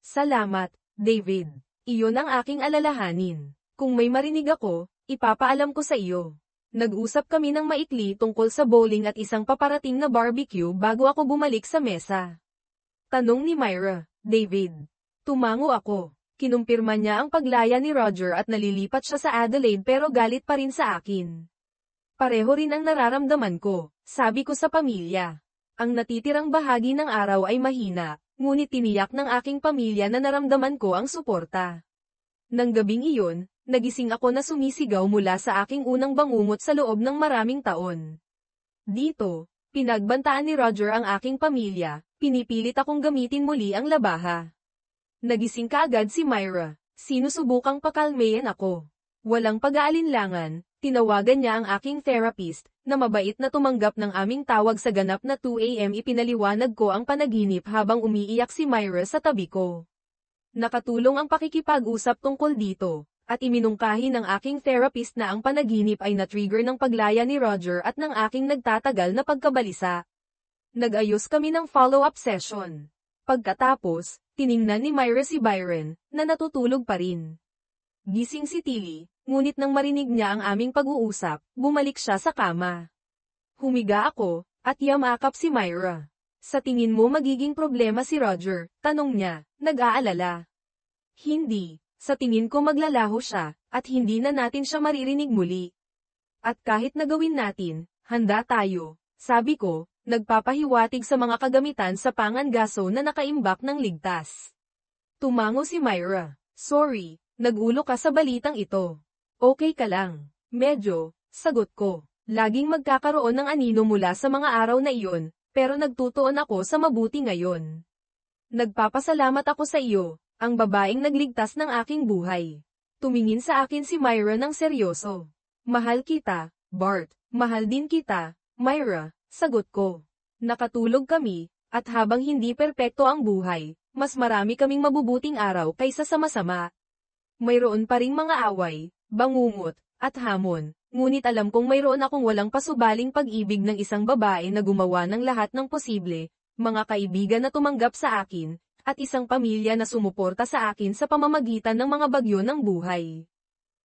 Salamat, David. Iyon ang aking alalahanin. Kung may marinig ako, ipapaalam ko sa iyo. Nag-usap kami ng maikli tungkol sa bowling at isang paparating na barbecue bago ako bumalik sa mesa. Tanong ni Myra, David. Tumango ako. Kinumpirma niya ang paglaya ni Roger at nalilipat siya sa Adelaide pero galit pa rin sa akin. Pareho rin ang nararamdaman ko, sabi ko sa pamilya. Ang natitirang bahagi ng araw ay mahina, ngunit tiniyak ng aking pamilya na naramdaman ko ang suporta. Nang gabing iyon, nagising ako na sumisigaw mula sa aking unang bangungot sa loob ng maraming taon. Dito, pinagbantaan ni Roger ang aking pamilya, pinipilit akong gamitin muli ang labaha. Nagising kaagad si Myra, sinusubukang pakalmayan ako. Walang pag-aalinlangan, tinawagan niya ang aking therapist, na mabait na tumanggap ng aming tawag sa ganap na 2 AM. Ipinaliwanag ko ang panaginip habang umiiyak si Myra sa tabi ko. Nakatulong ang pakikipag-usap tungkol dito, at iminungkahi ng aking therapist na ang panaginip ay na-trigger ng paglaya ni Roger at ng aking nagtatagal na pagkabalisa. Nag-ayos kami ng follow-up session. Pagkatapos, tiningnan ni Myra si Byron, na natutulog pa rin. Gising si Tilly, ngunit nang marinig niya ang aming pag-uusap, bumalik siya sa kama. Humiga ako, at yamakap si Myra. Sa tingin mo magiging problema si Roger? Tanong niya, nag-aalala. Hindi, sa tingin ko maglalaho siya, at hindi na natin siya maririnig muli. At kahit nagawin natin, handa tayo, sabi ko, nagpapahiwatig sa mga kagamitan sa pangangaso na nakaimbak ng ligtas. Tumango si Myra, sorry, nagulo ka sa balitang ito. Okay ka lang. Medyo, sagot ko. Laging magkakaroon ng anino mula sa mga araw na iyon, pero nagtutuon ako sa mabuti ngayon. Nagpapasalamat ako sa iyo, ang babaeng nagligtas ng aking buhay. Tumingin sa akin si Myra ng seryoso. Mahal kita, Bart. Mahal din kita, Myra, sagot ko. Nakatulog kami, at habang hindi perpekto ang buhay, mas marami kaming mabubuting araw kaysa sa masama. Mayroon pa ring mga away, bangungot, at hamon, ngunit alam kong mayroon akong walang pasubaling pag-ibig ng isang babae na gumawa ng lahat ng posible, mga kaibigan na tumanggap sa akin, at isang pamilya na sumuporta sa akin sa pamamagitan ng mga bagyo ng buhay.